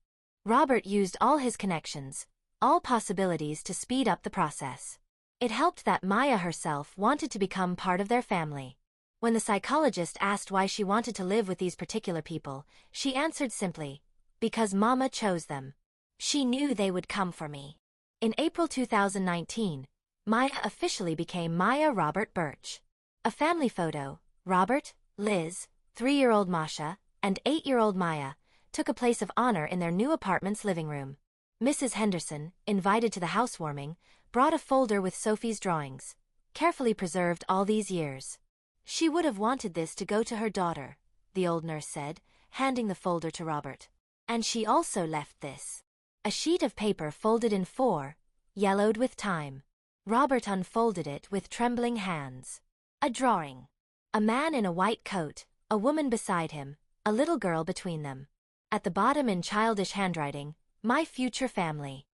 Robert used all his connections, all possibilities to speed up the process. It helped that Maya herself wanted to become part of their family. When the psychologist asked why she wanted to live with these particular people, she answered simply, "Because Mama chose them. She knew they would come for me." In April 2019, Maya officially became Maya Robert Birch. A family photo, Robert, Liz, 3-year-old Masha, and 8-year-old Maya, took a place of honor in their new apartment's living room. Mrs. Henderson, invited to the housewarming, brought a folder with Sophie's drawings, carefully preserved all these years. "She would have wanted this to go to her daughter," the old nurse said, handing the folder to Robert. "And she also left this." A sheet of paper folded in 4, yellowed with time. Robert unfolded it with trembling hands. A drawing. A man in a white coat, a woman beside him, a little girl between them. At the bottom in childish handwriting, "My future family."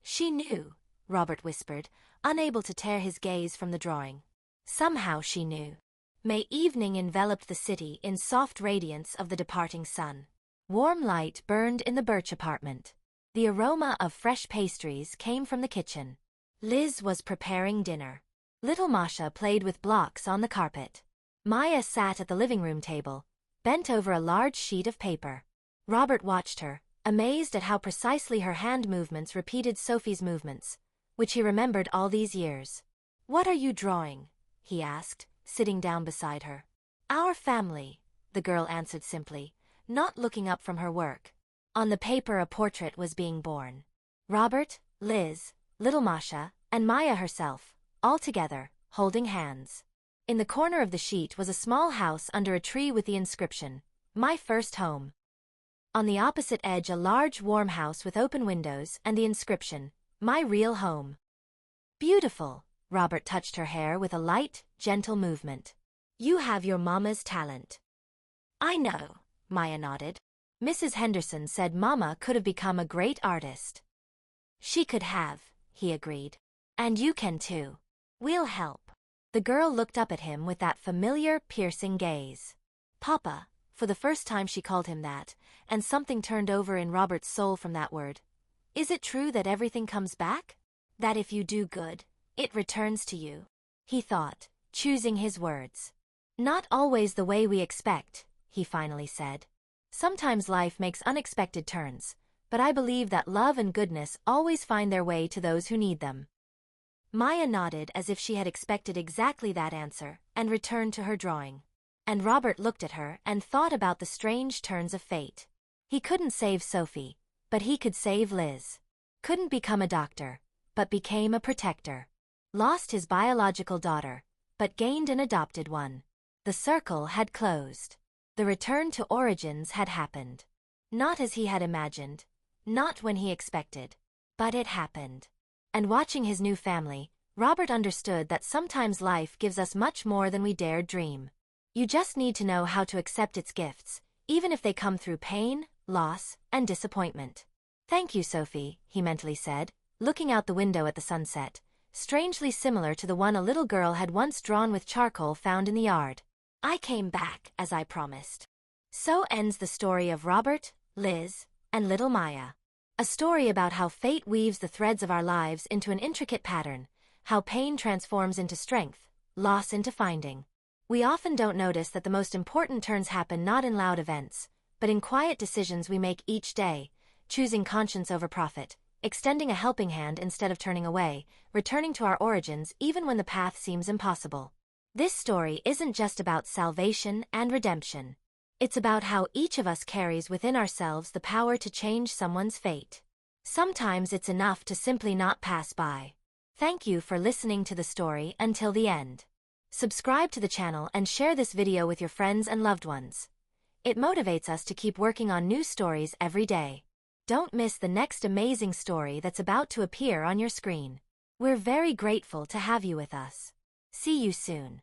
"She knew," Robert whispered, unable to tear his gaze from the drawing. Somehow she knew. May evening enveloped the city in soft radiance of the departing sun. Warm light burned in the Birch apartment. The aroma of fresh pastries came from the kitchen. Liz was preparing dinner. Little Masha played with blocks on the carpet. Maya sat at the living room table, bent over a large sheet of paper. Robert watched her, amazed at how precisely her hand movements repeated Sophie's movements, which he remembered all these years. "What are you drawing?" he asked, sitting down beside her. "Our family," the girl answered simply, not looking up from her work. On the paper a portrait was being born. Robert, Liz, little Masha, and Maya herself, all together, holding hands. In the corner of the sheet was a small house under a tree with the inscription, "My first home." On the opposite edge a large warm house with open windows and the inscription, "My real home." "Beautiful," Robert touched her hair with a light, gentle movement. "You have your mama's talent." "I know," Maya nodded. Mrs. Henderson said Mama could have become a great artist. "She could have," he agreed. "And you can too. We'll help." The girl looked up at him with that familiar, piercing gaze. "Papa," for the first time she called him that, and something turned over in Robert's soul from that word. "Is it true that everything comes back? That if you do good, it returns to you?" He thought, choosing his words. "Not always the way we expect," he finally said. "Sometimes life makes unexpected turns, but I believe that love and goodness always find their way to those who need them." Maya nodded as if she had expected exactly that answer, and returned to her drawing. And Robert looked at her and thought about the strange turns of fate. He couldn't save Sophie, but he could save Liz. Couldn't become a doctor, but became a protector. Lost his biological daughter, but gained an adopted one. The circle had closed. The return to origins had happened. Not as he had imagined, not when he expected, but it happened. And watching his new family, Robert understood that sometimes life gives us much more than we dared dream. You just need to know how to accept its gifts, even if they come through pain, loss, and disappointment. "Thank you, Sophie," he mentally said, looking out the window at the sunset, strangely similar to the one a little girl had once drawn with charcoal found in the yard. "I came back, as I promised." So ends the story of Robert, Liz, and little Maya. A story about how fate weaves the threads of our lives into an intricate pattern, how pain transforms into strength, loss into finding. We often don't notice that the most important turns happen not in loud events, but in quiet decisions we make each day, choosing conscience over profit, extending a helping hand instead of turning away, returning to our origins even when the path seems impossible. This story isn't just about salvation and redemption. It's about how each of us carries within ourselves the power to change someone's fate. Sometimes it's enough to simply not pass by. Thank you for listening to the story until the end. Subscribe to the channel and share this video with your friends and loved ones. It motivates us to keep working on new stories every day. Don't miss the next amazing story that's about to appear on your screen. We're very grateful to have you with us. See you soon.